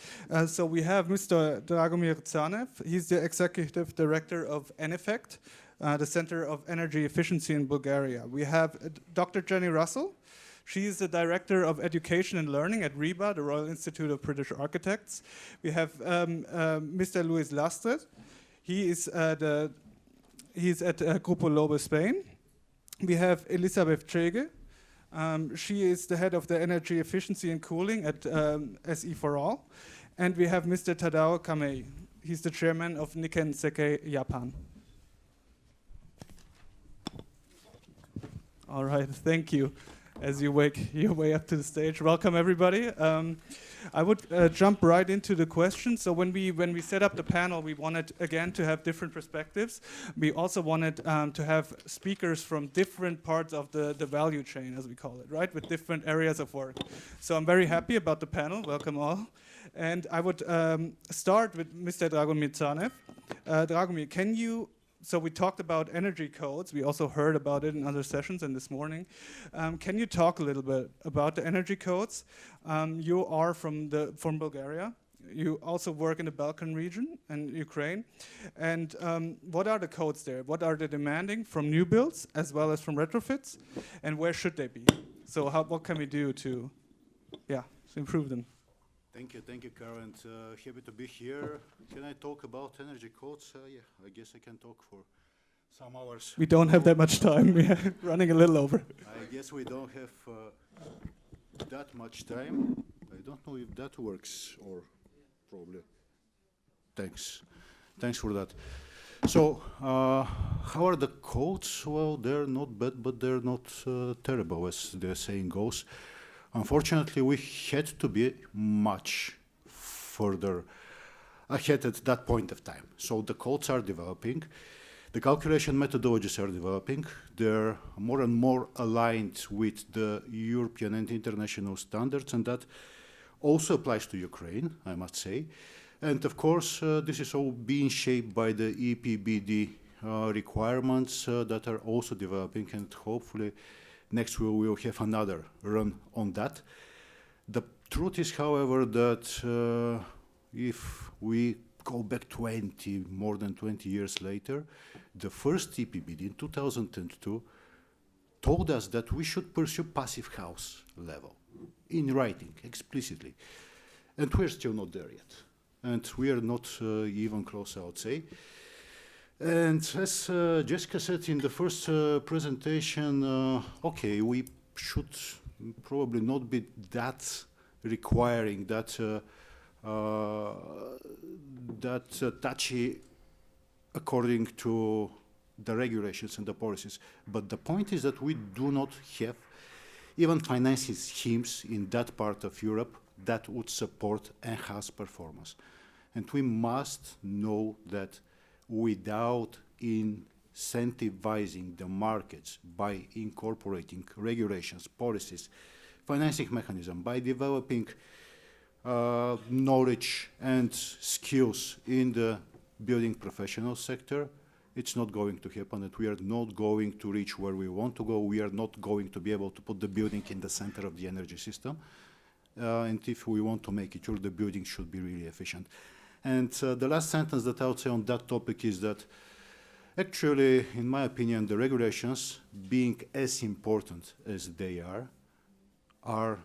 So we have Mr. Dragomir Tsanev. He's the Executive Director of ENEFECT, the Center of Energy Efficiency in Bulgaria. We have Dr. Jenny Russell. She is the Director of Education and Learning at RIBA, the Royal Institute of British Architects. We have Mr. Luis Lastres. He's at Grupo Lobo Spain. We have Elisabeth Chege. She is the head of the Energy Efficiency and Cooling at SE for All. And we have Mr. Tadao Kamei. He's the chairman of Nikken Sekkei Japan. All right, thank you. As you make your way up to the stage, welcome everybody. I would jump right into the questions. So when we set up the panel, we wanted again to have different perspectives. We also wanted to have speakers from different parts of the value chain, as we call it, right, with different areas of work. So I'm very happy about the panel. Welcome all. And I would start with Mr. Dragomir Tsanev. Dragomir, can you? So we talked about energy codes. We also heard about it in other sessions and this morning. Can you talk a little bit about the energy codes? You are from Bulgaria. You also work in the Balkan region and Ukraine. And what are the codes there? What are they demanding from new builds as well as from retrofits? And where should they be? So what can we do to improve them? Thank you, Karen. Happy to be here. Can I talk about energy codes? Yeah, I guess I can talk for some hours. We don't have that much time. We are running a little over. I guess we don't have that much time. I don't know if that works or probably. Thanks for that. So, how are the codes? Well, they're not bad, but they're not terrible, as the saying goes. Unfortunately, we had to be much further ahead at that point of time. So the codes are developing, the calculation methodologies are developing, they're more and more aligned with the European and international standards, and that also applies to Ukraine, I must say. And of course, this is all being shaped by the EPBD requirements that are also developing, and hopefully next we will have another run on that. The truth is, however, that if we go back more than 20 years later, the first EPBD in 2002 told us that we should pursue passive house level in writing explicitly. And we're still not there yet. And we are not even close, I would say. And as Jessica said in the first presentation, okay, we should probably not be that requiring, that touchy according to the regulations and the policies. But the point is that we do not have even financing schemes in that part of Europe that would support enhanced performance. And we must know that without incentivizing the markets by incorporating regulations, policies, financing mechanism, by developing knowledge and skills in the building professional sector, it's not going to happen, and we are not going to reach where we want to go. We are not going to be able to put the building in the center of the energy system. And if we want to make it sure, the building should be really efficient. And the last sentence that I would say on that topic is that actually, in my opinion, the regulations, being as important as they are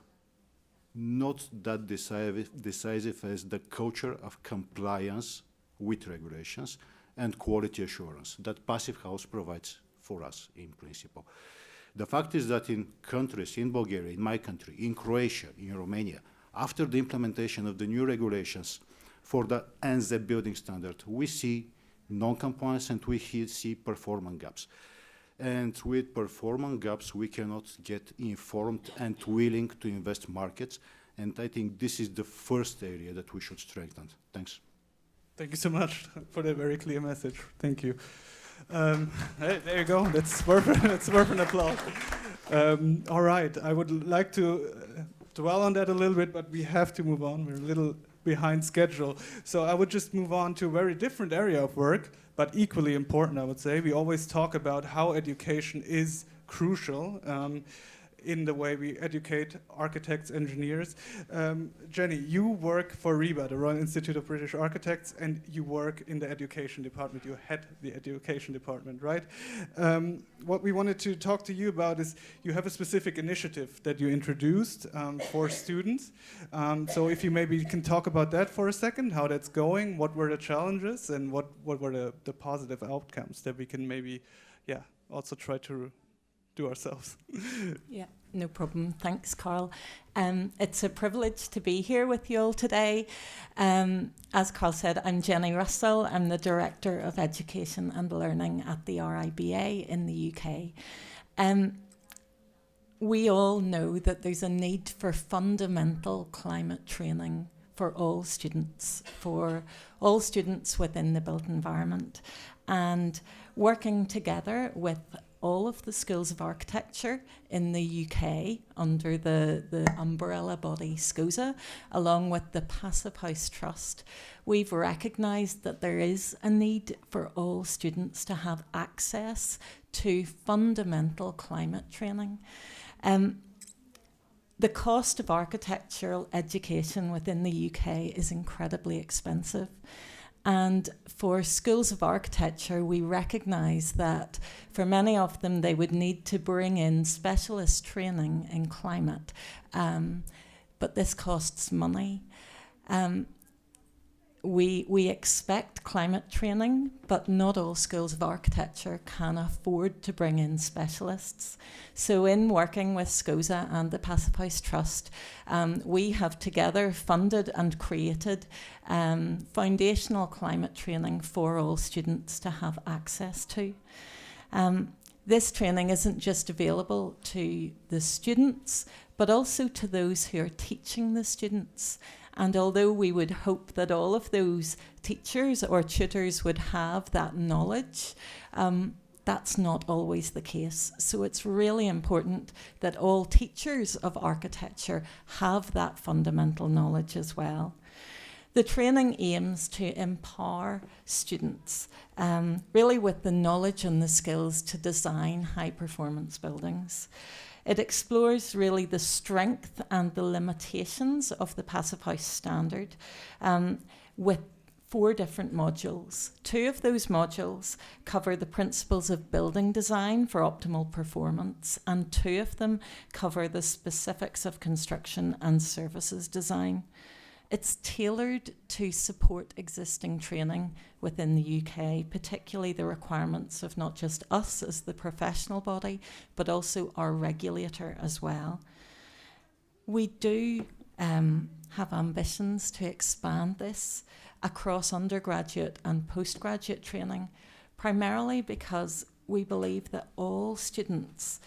not that decisive as the culture of compliance with regulations and quality assurance that Passive House provides for us in principle. The fact is that in countries, in Bulgaria, in my country, in Croatia, in Romania, after the implementation of the new regulations for the NZ building standard, we see non-compliance and we see performance gaps. And with performance gaps, we cannot get informed and willing to invest markets. And I think this is the first area that we should strengthen. Thanks. Thank you so much for that very clear message. Thank you. Hey, there you go. That's worth an applause. All right. I would like to dwell on that a little bit, but we have to move on. We're a little behind schedule. So I would just move on to a very different area of work, but equally important, I would say. We always talk about how education is crucial in the way we educate architects, engineers. Jenny, you work for RIBA, the Royal Institute of British Architects, and you work in the education department. You head the education department, right? What we wanted to talk to you about is you have a specific initiative that you introduced for students. So if you maybe can talk about that for a second, how that's going, what were the challenges, and what were the positive outcomes that we can maybe, also try to do ourselves. Yeah, no problem. Thanks, Carl. It's a privilege to be here with you all today. As Carl said, I'm Jenny Russell. I'm the Director of Education and Learning at the RIBA in the UK. We all know that there's a need for fundamental climate training for all students within the built environment. And working together with all of the schools of architecture in the UK under the umbrella body SCOSA, along with the Passive House Trust, we've recognised that there is a need for all students to have access to fundamental climate training. The cost of architectural education within the UK is incredibly expensive. And for schools of architecture, we recognise that for many of them, they would need to bring in specialist training in climate. But this costs money. We expect climate training, but not all schools of architecture can afford to bring in specialists. So in working with SCOSA and the Passive House Trust, we have together funded and created foundational climate training for all students to have access to. This training isn't just available to the students, but also to those who are teaching the students. And although we would hope that all of those teachers or tutors would have that knowledge, that's not always the case. So it's really important that all teachers of architecture have that fundamental knowledge as well. The training aims to empower students, really with the knowledge and the skills to design high-performance buildings. It explores really the strength and the limitations of the Passive House standard with 4 different modules. 2 of those modules cover the principles of building design for optimal performance, and 2 of them cover the specifics of construction and services design. It's tailored to support existing training within the UK, particularly the requirements of not just us as the professional body, but also our regulator as well. We do have ambitions to expand this across undergraduate and postgraduate training, primarily because we believe that all students,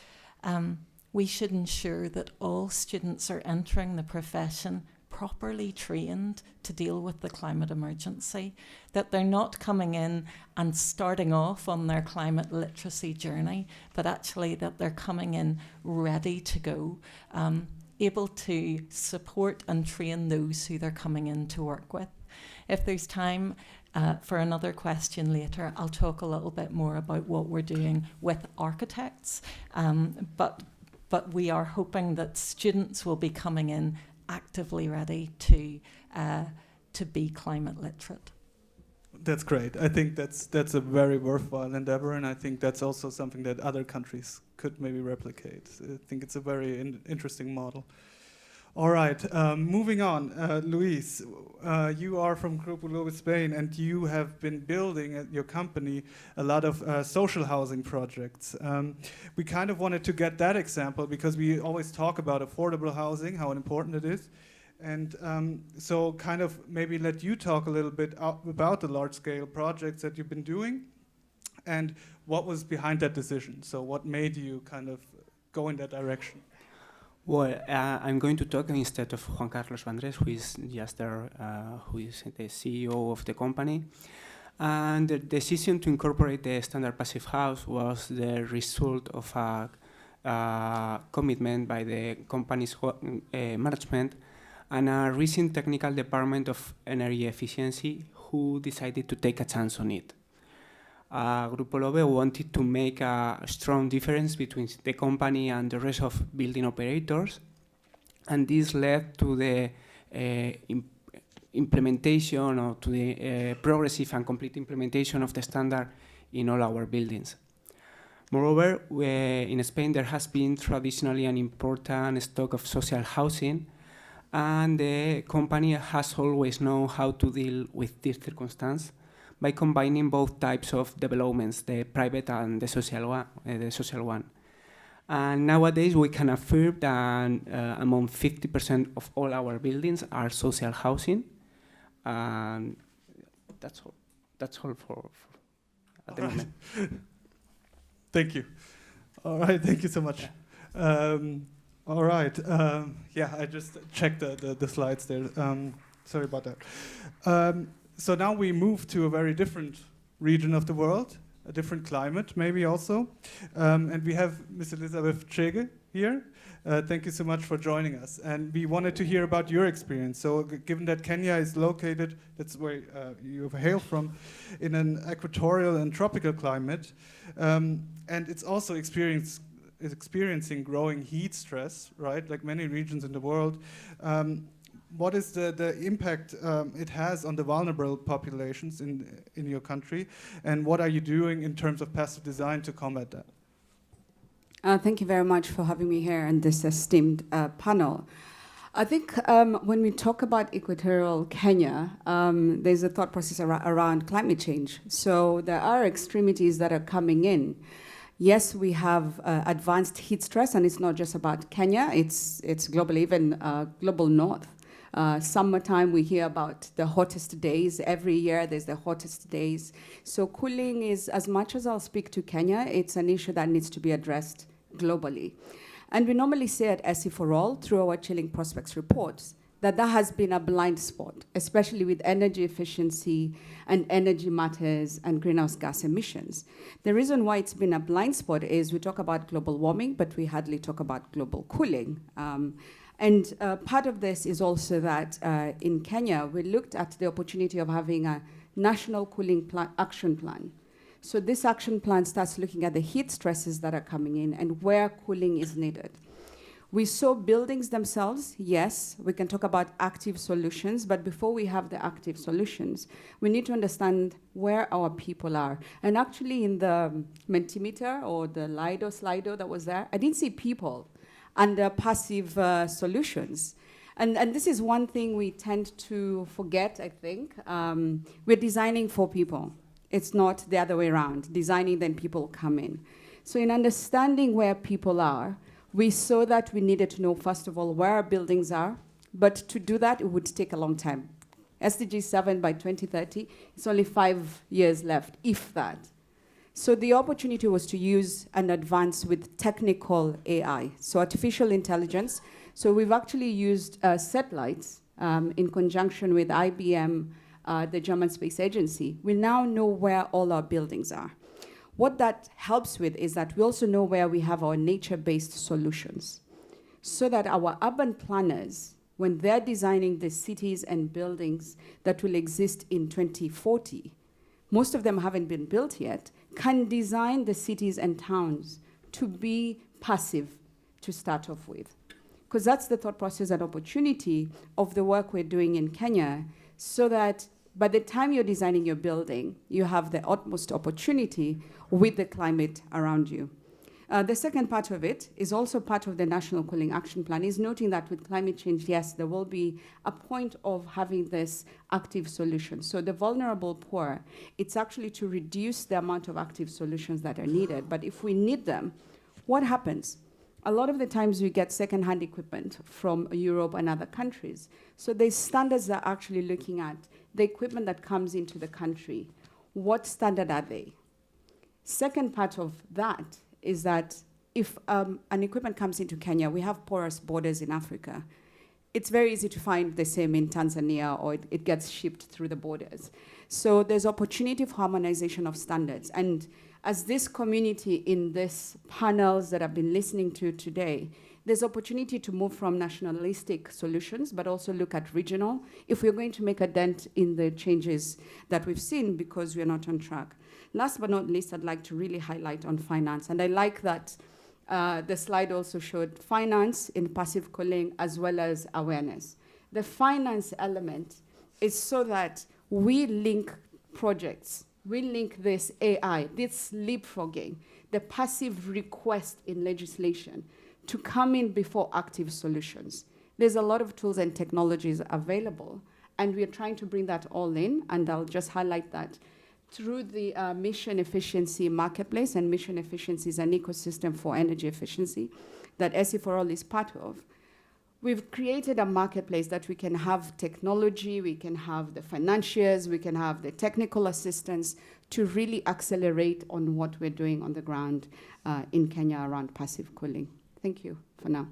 we should ensure that all students are entering the profession properly trained to deal with the climate emergency, that they're not coming in and starting off on their climate literacy journey, but actually that they're coming in ready to go, able to support and train those who they're coming in to work with. If there's time for another question later, I'll talk a little bit more about what we're doing with architects, but we are hoping that students will be coming in actively ready to be climate literate. That's great. I think that's a very worthwhile endeavor, and I think that's also something that other countries could maybe replicate. I think it's a very interesting model. All right, moving on. Luis, you are from Grupo Lobo Spain, and you have been building at your company a lot of social housing projects. We kind of wanted to get that example because we always talk about affordable housing, how important it is. And so kind of maybe let you talk a little bit about the large-scale projects that you've been doing and what was behind that decision. So what made you kind of go in that direction? Well, I'm going to talk instead of Juan Carlos Vandrés, who is just there, who is the CEO of the company. And the decision to incorporate the standard passive house was the result of a commitment by the company's management and a recent technical department of energy efficiency who decided to take a chance on it. Grupo Lobe wanted to make a strong difference between the company and the rest of building operators, and this led to the implementation or to the progressive and complete implementation of the standard in all our buildings. Moreover, in Spain there has been traditionally an important stock of social housing, and the company has always known how to deal with this circumstance by combining both types of developments, the private and the social one. And nowadays, we can affirm that among 50% of all our buildings are social housing. And that's all. That's all for at the moment. Thank you. All right, thank you so much. All right, yeah, I just checked the slides there. Sorry about that. So now we move to a very different region of the world, a different climate maybe also. And we have Ms. Elizabeth Chege here. Thank you so much for joining us. And we wanted to hear about your experience. So given that Kenya is located, that's where you hail from, in an equatorial and tropical climate, and it's also experiencing growing heat stress, right, like many regions in the world. What is the impact it has on the vulnerable populations in your country? And what are you doing in terms of passive design to combat that? Thank you very much for having me here in this esteemed panel. I think when we talk about equatorial Kenya, there's a thought process around climate change. So there are extremities that are coming in. Yes, we have advanced heat stress, and it's not just about Kenya, it's global, even global north. Summertime, we hear about the hottest days. Every year, there's the hottest days. So cooling is, as much as I'll speak to Kenya, it's an issue that needs to be addressed globally. And we normally say at SE for All, through our Chilling Prospects reports, that has been a blind spot, especially with energy efficiency and energy matters and greenhouse gas emissions. The reason why it's been a blind spot is we talk about global warming, but we hardly talk about global cooling. And part of this is also that in Kenya, we looked at the opportunity of having a national cooling action plan. So this action plan starts looking at the heat stresses that are coming in and where cooling is needed. We saw buildings themselves, yes, we can talk about active solutions, but before we have the active solutions, we need to understand where our people are. And actually in the Mentimeter or the Slido that was there, I didn't see people under passive solutions. And this is one thing we tend to forget, I think. We're designing for people. It's not the other way around, designing then people come in. So in understanding where people are, we saw that we needed to know, first of all, where our buildings are, but to do that, it would take a long time. SDG 7 by 2030, it's only 5 years left, if that. So the opportunity was to use and advance with technical AI, so artificial intelligence. So we've actually used satellites in conjunction with IBM, the German Space Agency. We now know where all our buildings are. What that helps with is that we also know where we have our nature-based solutions, so that our urban planners, when they're designing the cities and buildings that will exist in 2040, most of them haven't been built yet, can design the cities and towns to be passive to start off with. Because that's the thought process and opportunity of the work we're doing in Kenya, so that by the time you're designing your building, you have the utmost opportunity with the climate around you. The second part of it is also part of the National Cooling Action Plan, is noting that with climate change, yes, there will be a point of having this active solution. So the vulnerable poor, it's actually to reduce the amount of active solutions that are needed. But if we need them, what happens? A lot of the times we get second-hand equipment from Europe and other countries. So the standards are actually looking at the equipment that comes into the country. What standard are they? Second part of that is that if an equipment comes into Kenya, we have porous borders in Africa. It's very easy to find the same in Tanzania, or it gets shipped through the borders. So there's opportunity for harmonization of standards. And as this community in these panels that I've been listening to today, there's opportunity to move from nationalistic solutions, but also look at regional, if we're going to make a dent in the changes that we've seen, because we're not on track. Last but not least, I'd like to really highlight on finance. And I like that the slide also showed finance in passive cooling as well as awareness. The finance element is so that we link projects, we link this AI, this leapfrogging, the passive request in legislation to come in before active solutions. There's a lot of tools and technologies available, and we're trying to bring that all in, and I'll just highlight that through the mission efficiency marketplace, and mission efficiency is an ecosystem for energy efficiency that SE4All is part of. We've created a marketplace that we can have technology, we can have the financiers, we can have the technical assistance to really accelerate on what we're doing on the ground in Kenya around passive cooling. Thank you for now.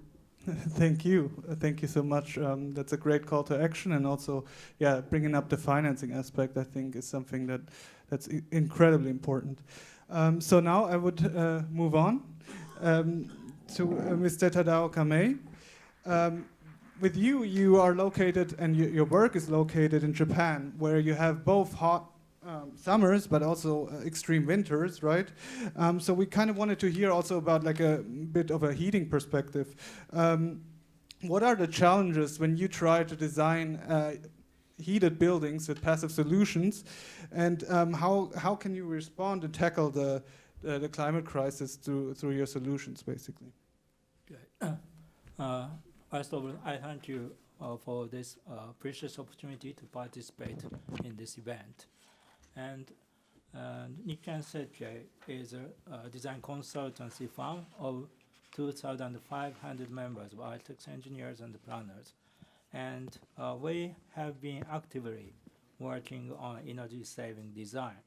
Thank you. Thank you so much. That's a great call to action, and also, yeah, bringing up the financing aspect, I think, is something that's incredibly important. So now I would move on to Mr. Tadao Kamei. With you, you are located, and your work is located in Japan, where you have both hot summers, but also extreme winters, right? So we kind of wanted to hear also about like a bit of a heating perspective. What are the challenges when you try to design heated buildings with passive solutions, and how can you respond and tackle the climate crisis through your solutions, basically? First of all, I thank you for this precious opportunity to participate in this event. And Nikken Seikei is a design consultancy firm of 2,500 members of architects, engineers, and planners. And we have been actively working on energy-saving design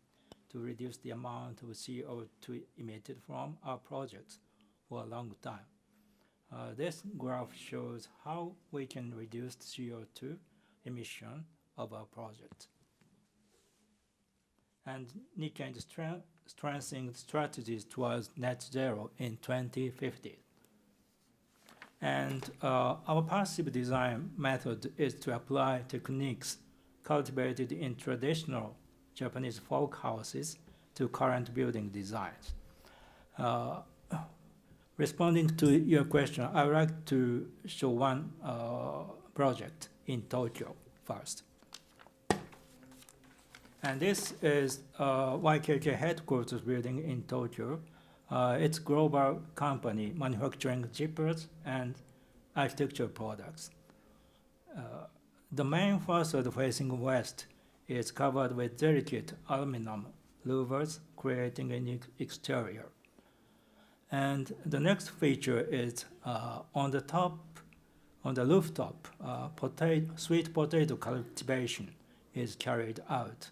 to reduce the amount of CO2 emitted from our projects for a long time. This graph shows how we can reduce CO2 emission of our project. And Nikken is strengthening strategies towards net zero in 2050. And our passive design method is to apply techniques cultivated in traditional Japanese folk houses to current building designs. Responding to your question, I would like to show one project in Tokyo first. And this is YKK headquarters building in Tokyo. It's a global company manufacturing zippers and architectural products. The main facade facing west is covered with delicate aluminum louvers, creating an exterior. And the next feature is on the top, on the rooftop, sweet potato cultivation is carried out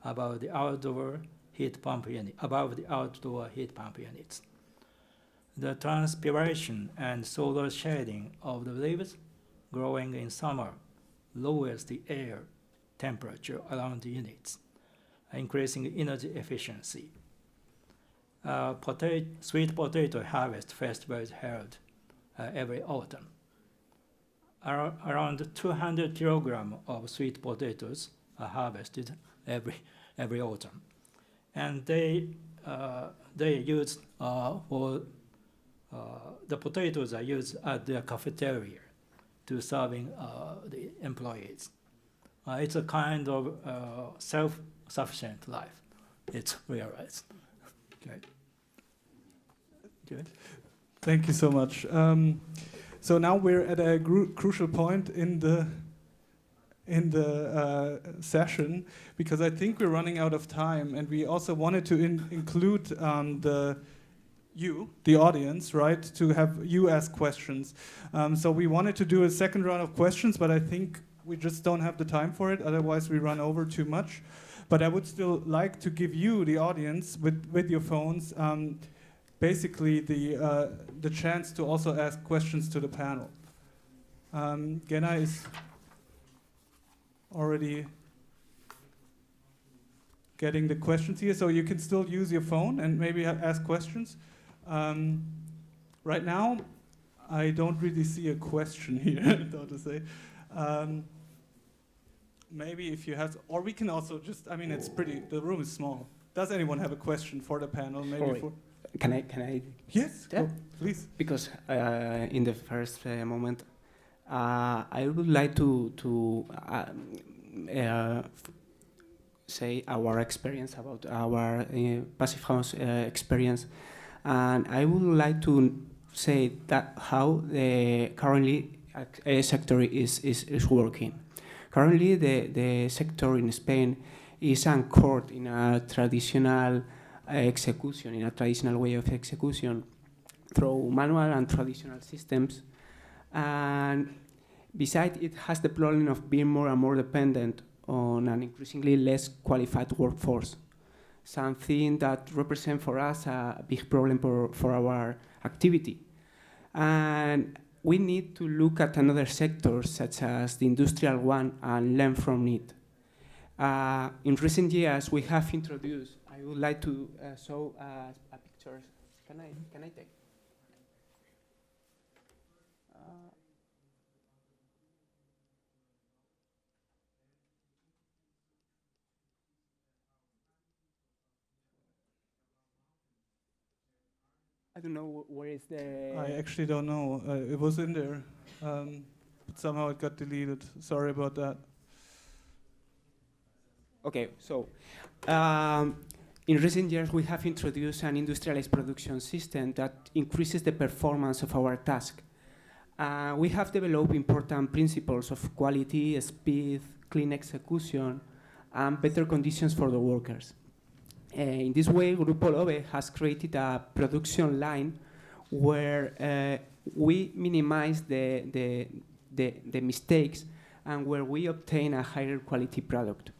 above the outdoor heat pump units. The transpiration and solar shading of the leaves growing in summer lowers the air temperature around the units, increasing energy efficiency. Sweet potato harvest festival is held every autumn. Around 200 kilograms of sweet potatoes are harvested every autumn, and they use for the potatoes are used at their cafeteria to serving the employees. It's a kind of self-sufficient life. It's realized. Okay. Good. Thank you so much. So now we're at a crucial point in the session, because I think we're running out of time, and we also wanted to include the audience, right, to have you ask questions. So we wanted to do a second round of questions, but I think we just don't have the time for it. Otherwise, we run over too much. But I would still like to give you, the audience, with your phones, basically the chance to also ask questions to the panel. Gena is already getting the questions here, so you can still use your phone and maybe ask questions. Right now, I don't really see a question here, so to say. Maybe if you have, or we can also just, I mean, it's pretty, the room is small. Does anyone have a question for the panel? Maybe for... Can I? Yes, go, please. Because in the first moment, I would like to say our experience about our passive house experience, and I would like to say that how the currently sector is working. Currently, the sector in Spain is anchored in a traditional execution, in a traditional way of execution through manual and traditional systems. And besides, it has the problem of being more and more dependent on an increasingly less qualified workforce, something that represents for us a big problem for our activity. And we need to look at another sectors, such as the industrial one, and learn from it. In recent years, we have introduced, I would like to show a picture. Can I take? I don't know where is the... I actually don't know. It was in there, but somehow it got deleted. Sorry about that. Okay, so in recent years, we have introduced an industrialized production system that increases the performance of our task. We have developed important principles of quality, speed, clean execution, and better conditions for the workers. In this way, Grupo Lobe has created a production line where we minimize the mistakes and where we obtain a higher quality product.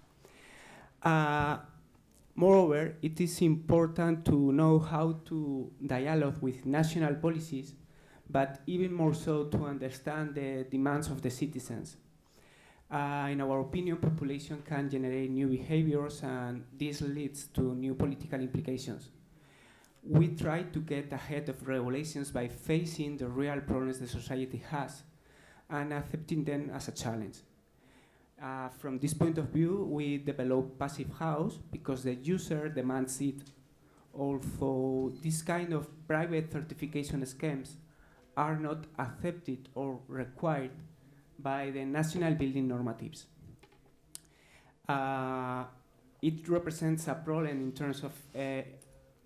Moreover, it is important to know how to dialogue with national policies, but even more so to understand the demands of the citizens. In our opinion, population can generate new behaviors, and this leads to new political implications. We try to get ahead of regulations by facing the real problems the society has and accepting them as a challenge. From this point of view, we develop passive house because the user demands it. Although this kind of private certification schemes are not accepted or required by the national building normatives. It represents a problem in terms of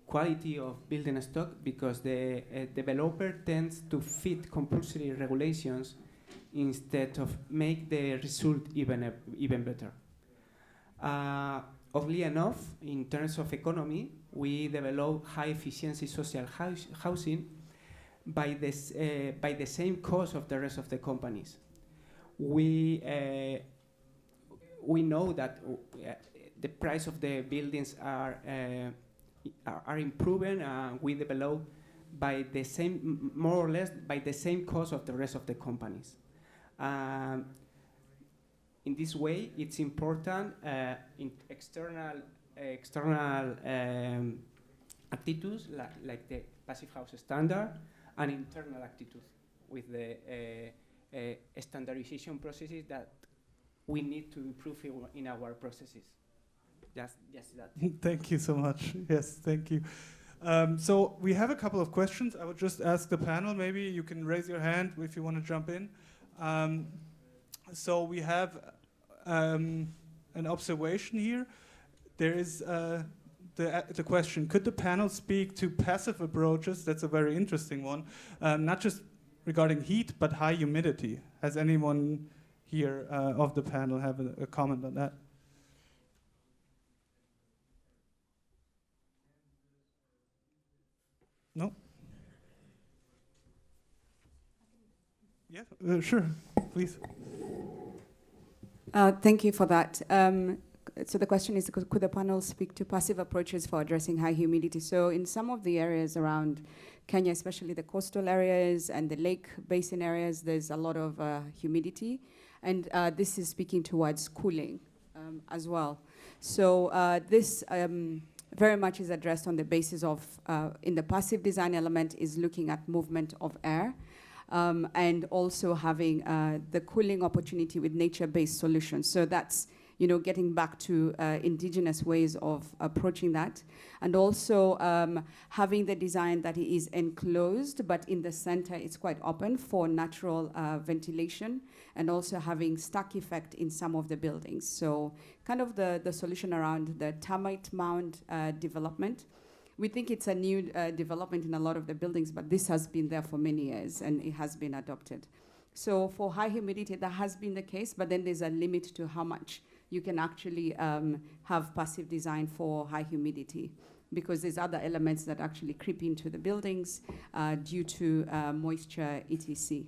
quality of building stock because the developer tends to fit compulsory regulations instead of make the result even better. Oddly enough, in terms of economy, we develop high efficiency social housing by the same cost of the rest of the companies. We know that the price of the buildings are improving, and we develop by the same, more or less, by the same cost of the rest of the companies. In this way, it's important in external attitudes like the passive house standard and internal attitudes with the standardization processes that we need to improve in our processes. Just that. Thank you so much. Yes, thank you. So we have a couple of questions. I would just ask the panel, maybe you can raise your hand if you want to jump in. So we have an observation here. There is the question, could the panel speak to passive approaches? That's a very interesting one. Not just regarding heat, but high humidity. Has anyone here of the panel have a comment on that? No? Yeah, sure, please. Thank you for that. So the question is, could the panel speak to passive approaches for addressing high humidity? So in some of the areas around Kenya, especially the coastal areas and the lake basin areas, there's a lot of humidity. And this is speaking towards cooling as well. So this very much is addressed on the basis of, in the passive design element, is looking at movement of air. And also having the cooling opportunity with nature-based solutions. So that's, you know, getting back to indigenous ways of approaching that. And also having the design that it is enclosed, but in the center it's quite open for natural ventilation, and also having stack effect in some of the buildings. So kind of the solution around the termite mound development. We think it's a new development in a lot of the buildings, but this has been there for many years and it has been adopted. So for high humidity, that has been the case, but then there's a limit to how much you can actually have passive design for high humidity, because there's other elements that actually creep into the buildings due to moisture, etc.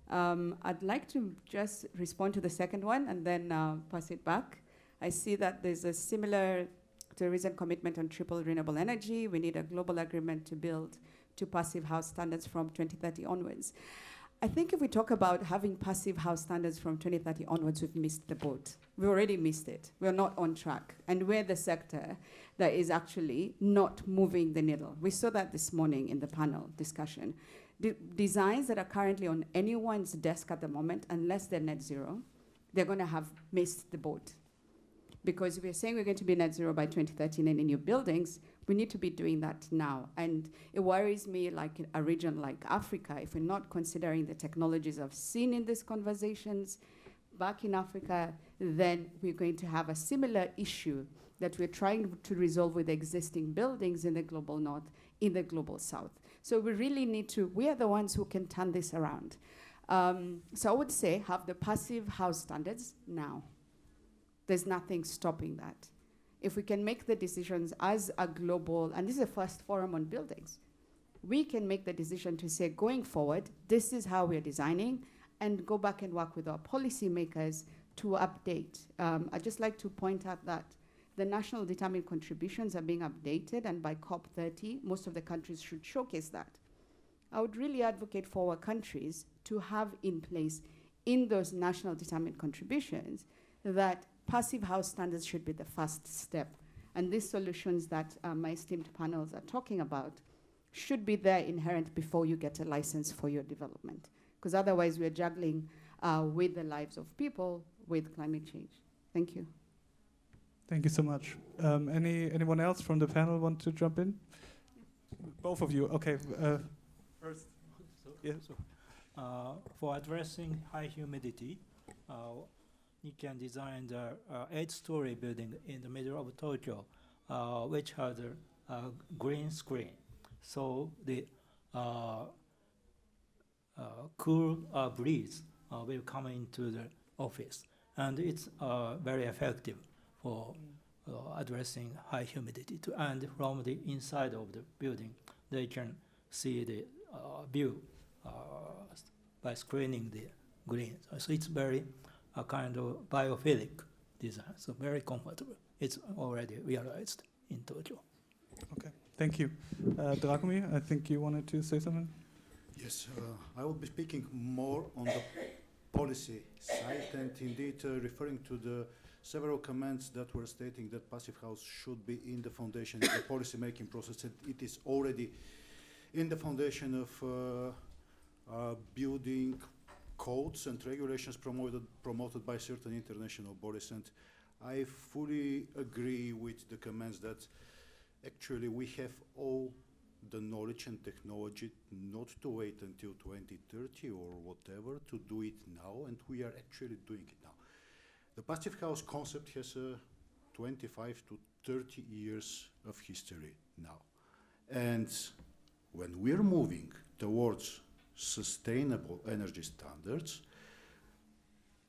I'd like to just respond to the second one and then pass it back. I see that there's a similar to recent commitment on triple renewable energy. We need a global agreement to build to passive house standards from 2030 onwards. I think if we talk about having passive house standards from 2030 onwards, we've missed the boat. We already missed it. We're not on track. And we're the sector that is actually not moving the needle. We saw that this morning in the panel discussion. The designs that are currently on anyone's desk at the moment, unless they're net zero, they're going to have missed the boat. Because if we're saying we're going to be net zero by 2030 in new buildings, we need to be doing that now. And it worries me, like in a region like Africa, if we're not considering the technologies I've seen in these conversations back in Africa, then we're going to have a similar issue that we're trying to resolve with existing buildings in the global north, in the global south. So we really need to, we are the ones who can turn this around. So I would say have the passive house standards now. There's nothing stopping that. If we can make the decisions as a global, and this is the first forum on buildings, we can make the decision to say, going forward, this is how we're designing, and go back and work with our policymakers to update. I'd just like to point out that the national determined contributions are being updated, and by COP30, most of the countries should showcase that. I would really advocate for our countries to have in place in those national determined contributions that passive house standards should be the first step. And these solutions that my esteemed panels are talking about should be there inherent before you get a license for your development. Because otherwise we're juggling with the lives of people with climate change. Thank you. Thank you so much. Anyone else from the panel want to jump in? Both of you. Okay. First. For addressing high humidity, you can design the 8-story building in the middle of Tokyo, which has a green screen. So the cool breeze will come into the office. And it's very effective for addressing high humidity. And from the inside of the building, they can see the view by screening the green. So it's very a kind of biophilic design, so very comfortable. It's already realized in Tokyo. Okay, thank you. Dragomir, I think you wanted to say something? Yes, I will be speaking more on the policy side, and indeed referring to the several comments that were stating that passive house should be in the foundation of the policy making process, and it is already in the foundation of building codes and regulations promoted by certain international bodies. And I fully agree with the comments that actually we have all the knowledge and technology not to wait until 2030 or whatever, to do it now, and we are actually doing it now. The passive house concept has 25 to 30 years of history now. And when we're moving towards sustainable energy standards,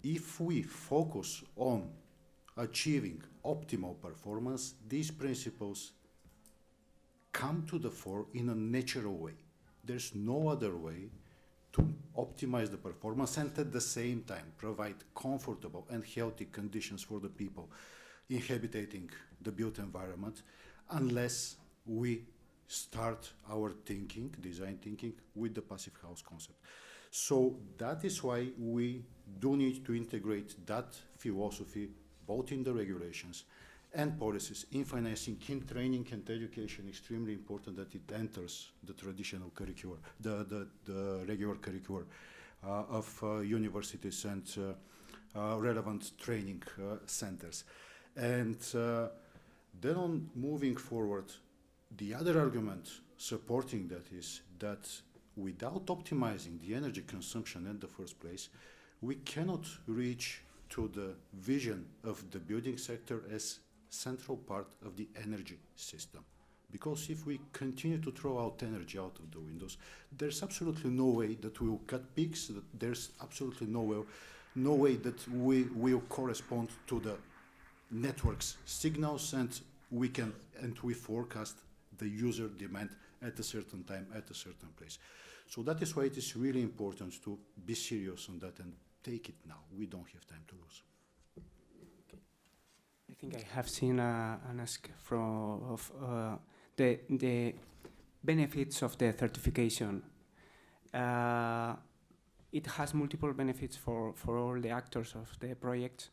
if we focus on achieving optimal performance, these principles come to the fore in a natural way. There's no other way to optimize the performance and at the same time provide comfortable and healthy conditions for the people inhabiting the built environment, unless we start our thinking, design thinking, with the passive house concept. So that is why we do need to integrate that philosophy both in the regulations and policies, in financing, in training and education. Extremely important that it enters the traditional curriculum, the regular curriculum of universities and relevant training centers. And then on moving forward, the other argument supporting that is that without optimizing the energy consumption in the first place, we cannot reach to the vision of the building sector as central part of the energy system. Because if we continue to throw out energy out of the windows, there's absolutely no way that we will cut peaks, that there's absolutely no way that we will correspond to the networks signals, and we forecast the user demand at a certain time, at a certain place. So that is why it is really important to be serious on that and take it now. We don't have time to lose. I think I have seen an ask of the benefits of the certification. It has multiple benefits for all the actors of the project.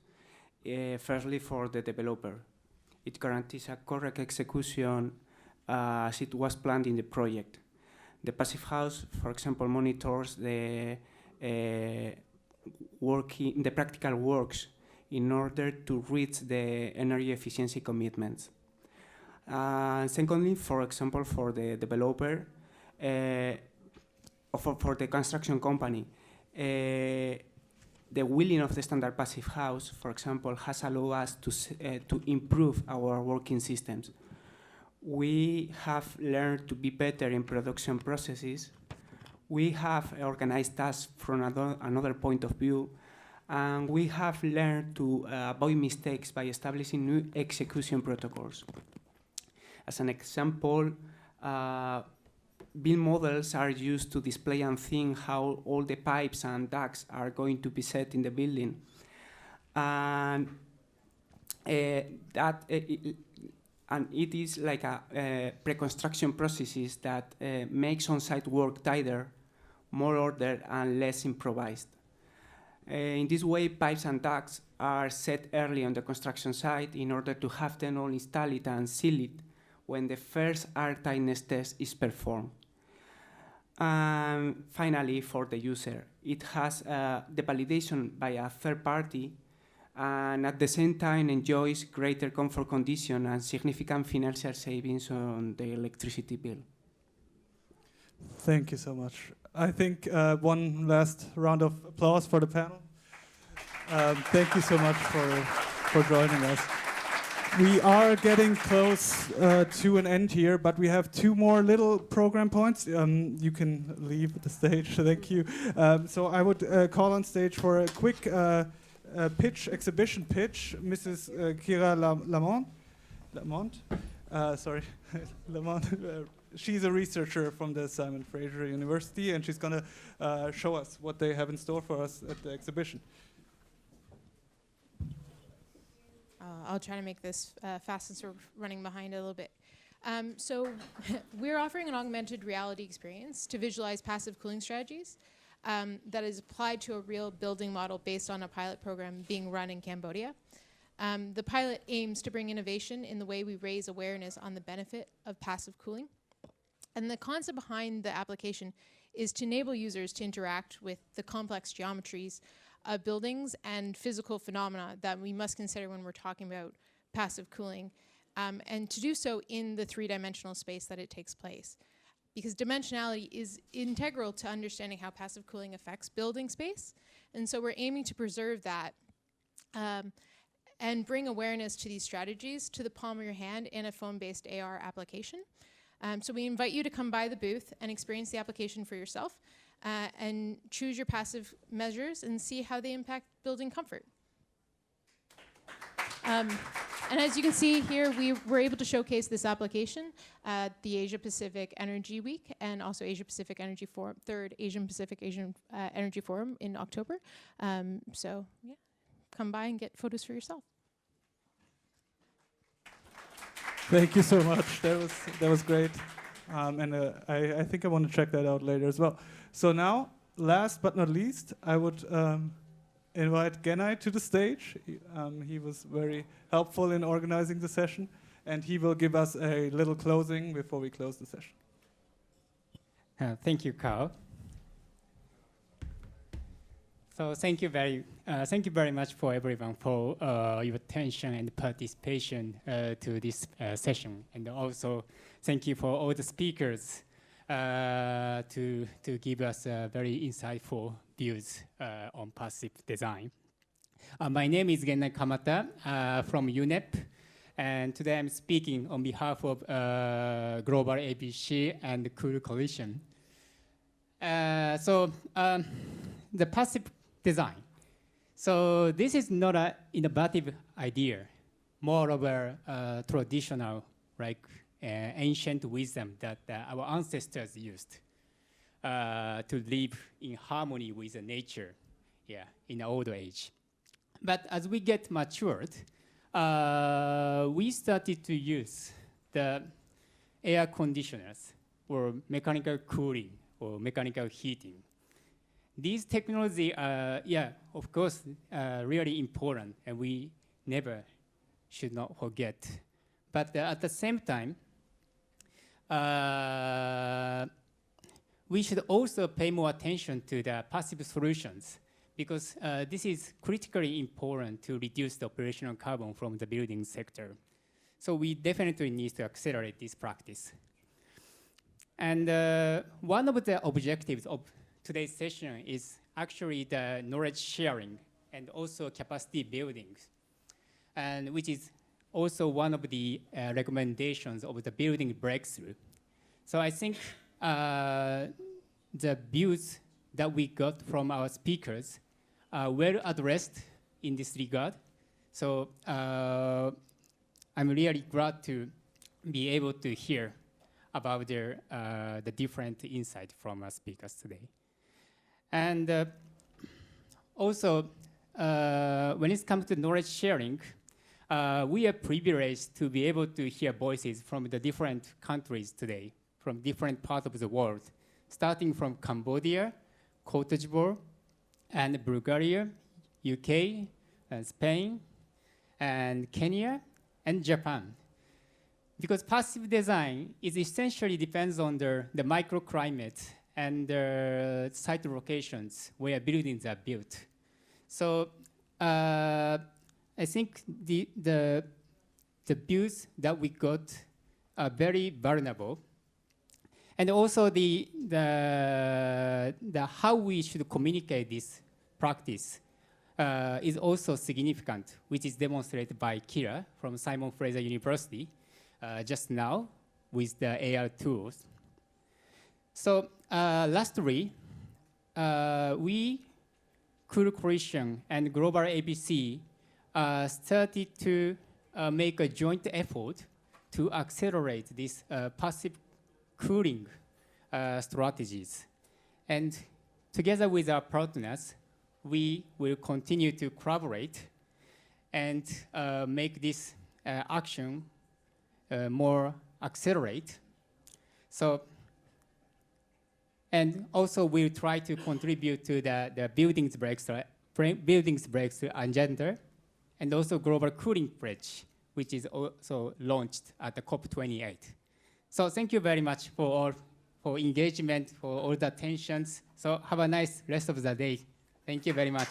Firstly, for the developer, it guarantees a correct execution as it was planned in the project. The passive house, for example, monitors the practical works in order to reach the energy efficiency commitments. Secondly, for example, for the developer, or for the construction company, the wheeling of the standard passive house, for example, has allowed us to improve our working systems. We have learned to be better in production processes. We have organized tasks from another point of view, and we have learned to avoid mistakes by establishing new execution protocols. As an example, BIM models are used to display and think how all the pipes and ducts are going to be set in the building. And it is like a pre-construction processes that makes on-site work tighter, more ordered, and less improvised. In this way, pipes and ducts are set early on the construction site in order to have them all installed and sealed when the first airtightness test is performed. And finally, for the user, it has the validation by a third party, and at the same time enjoys greater comfort condition and significant financial savings on the electricity bill. Thank you so much. I think one last round of applause for the panel. Thank you so much for joining us. We are getting close to an end here, but we have two more little program points. You can leave the stage, thank you. So I would call on stage for a quick exhibition pitch, Mrs. Kira Lamont. Sorry, Lamont. She's a researcher from the Simon Fraser University, and she's going to show us what they have in store for us at the exhibition. I'll try to make this fast since we're running behind a little bit. So we're offering an augmented reality experience to visualize passive cooling strategies that is applied to a real building model based on a pilot program being run in Cambodia. The pilot aims to bring innovation in the way we raise awareness on the benefit of passive cooling. And the concept behind the application is to enable users to interact with the complex geometries of buildings and physical phenomena that we must consider when we're talking about passive cooling, and to do so in the three-dimensional space that it takes place. Because dimensionality is integral to understanding how passive cooling affects building space, and so we're aiming to preserve that and bring awareness to these strategies to the palm of your hand in a phone-based AR application. So we invite you to come by the booth and experience the application for yourself and choose your passive measures and see how they impact building comfort. And as you can see here, we were able to showcase this application at the Asia Pacific Energy Week and also Asia Pacific Energy Forum, third Asian Pacific Energy Forum in October. So yeah, come by and get photos for yourself. Thank you so much. That was great, and I think I want to check that out later as well. So now, last but not least, I would invite Genai to the stage. He was very helpful in organizing the session, and he will give us a little closing before we close the session. Thank you, Carl. So thank you very much for everyone for your attention and participation to this session, and also thank you for all the speakers to give us very insightful views on passive design. My name is Genai Kamata from UNEP, and today I'm speaking on behalf of Global ABC and Cool Coalition. So the passive design. So this is not an innovative idea. more of a traditional, like ancient wisdom that our ancestors used to live in harmony with nature, in the old age. But as we get matured, we started to use the air conditioners or mechanical cooling or mechanical heating. These technologies are, of course, really important, and we never should not forget. But at the same time, we should also pay more attention to the passive solutions, because this is critically important to reduce the operational carbon from the building sector. So we definitely need to accelerate this practice. And one of the objectives of today's session is actually the knowledge sharing and also capacity building, and which is also one of the recommendations of the building breakthrough. So I think the views that we got from our speakers are well addressed in this regard. So I'm really glad to be able to hear about the different insights from our speakers today. And also, when it comes to knowledge sharing, we are privileged to be able to hear voices from the different countries today, from different parts of the world, starting from Cambodia, Cote d'Ivoire, and Bulgaria, UK, and Spain, and Kenya, and Japan. Because passive design is essentially depends on the microclimate and the site locations where buildings are built. So I think the views that we got are very vulnerable. And also the how we should communicate this practice is also significant, which is demonstrated by Kira from Simon Fraser University just now with the AR tools. So lastly, we, Cool Creation and Global ABC, started to make a joint effort to accelerate this passive cooling strategies. And together with our partners, we will continue to collaborate and make this action more accelerate. So, and also we'll try to contribute to the buildings breakthrough agenda, and also global cooling pledge, which is also launched at the COP28. So thank you very much for engagement, for all the attentions. So have a nice rest of the day. Thank you very much.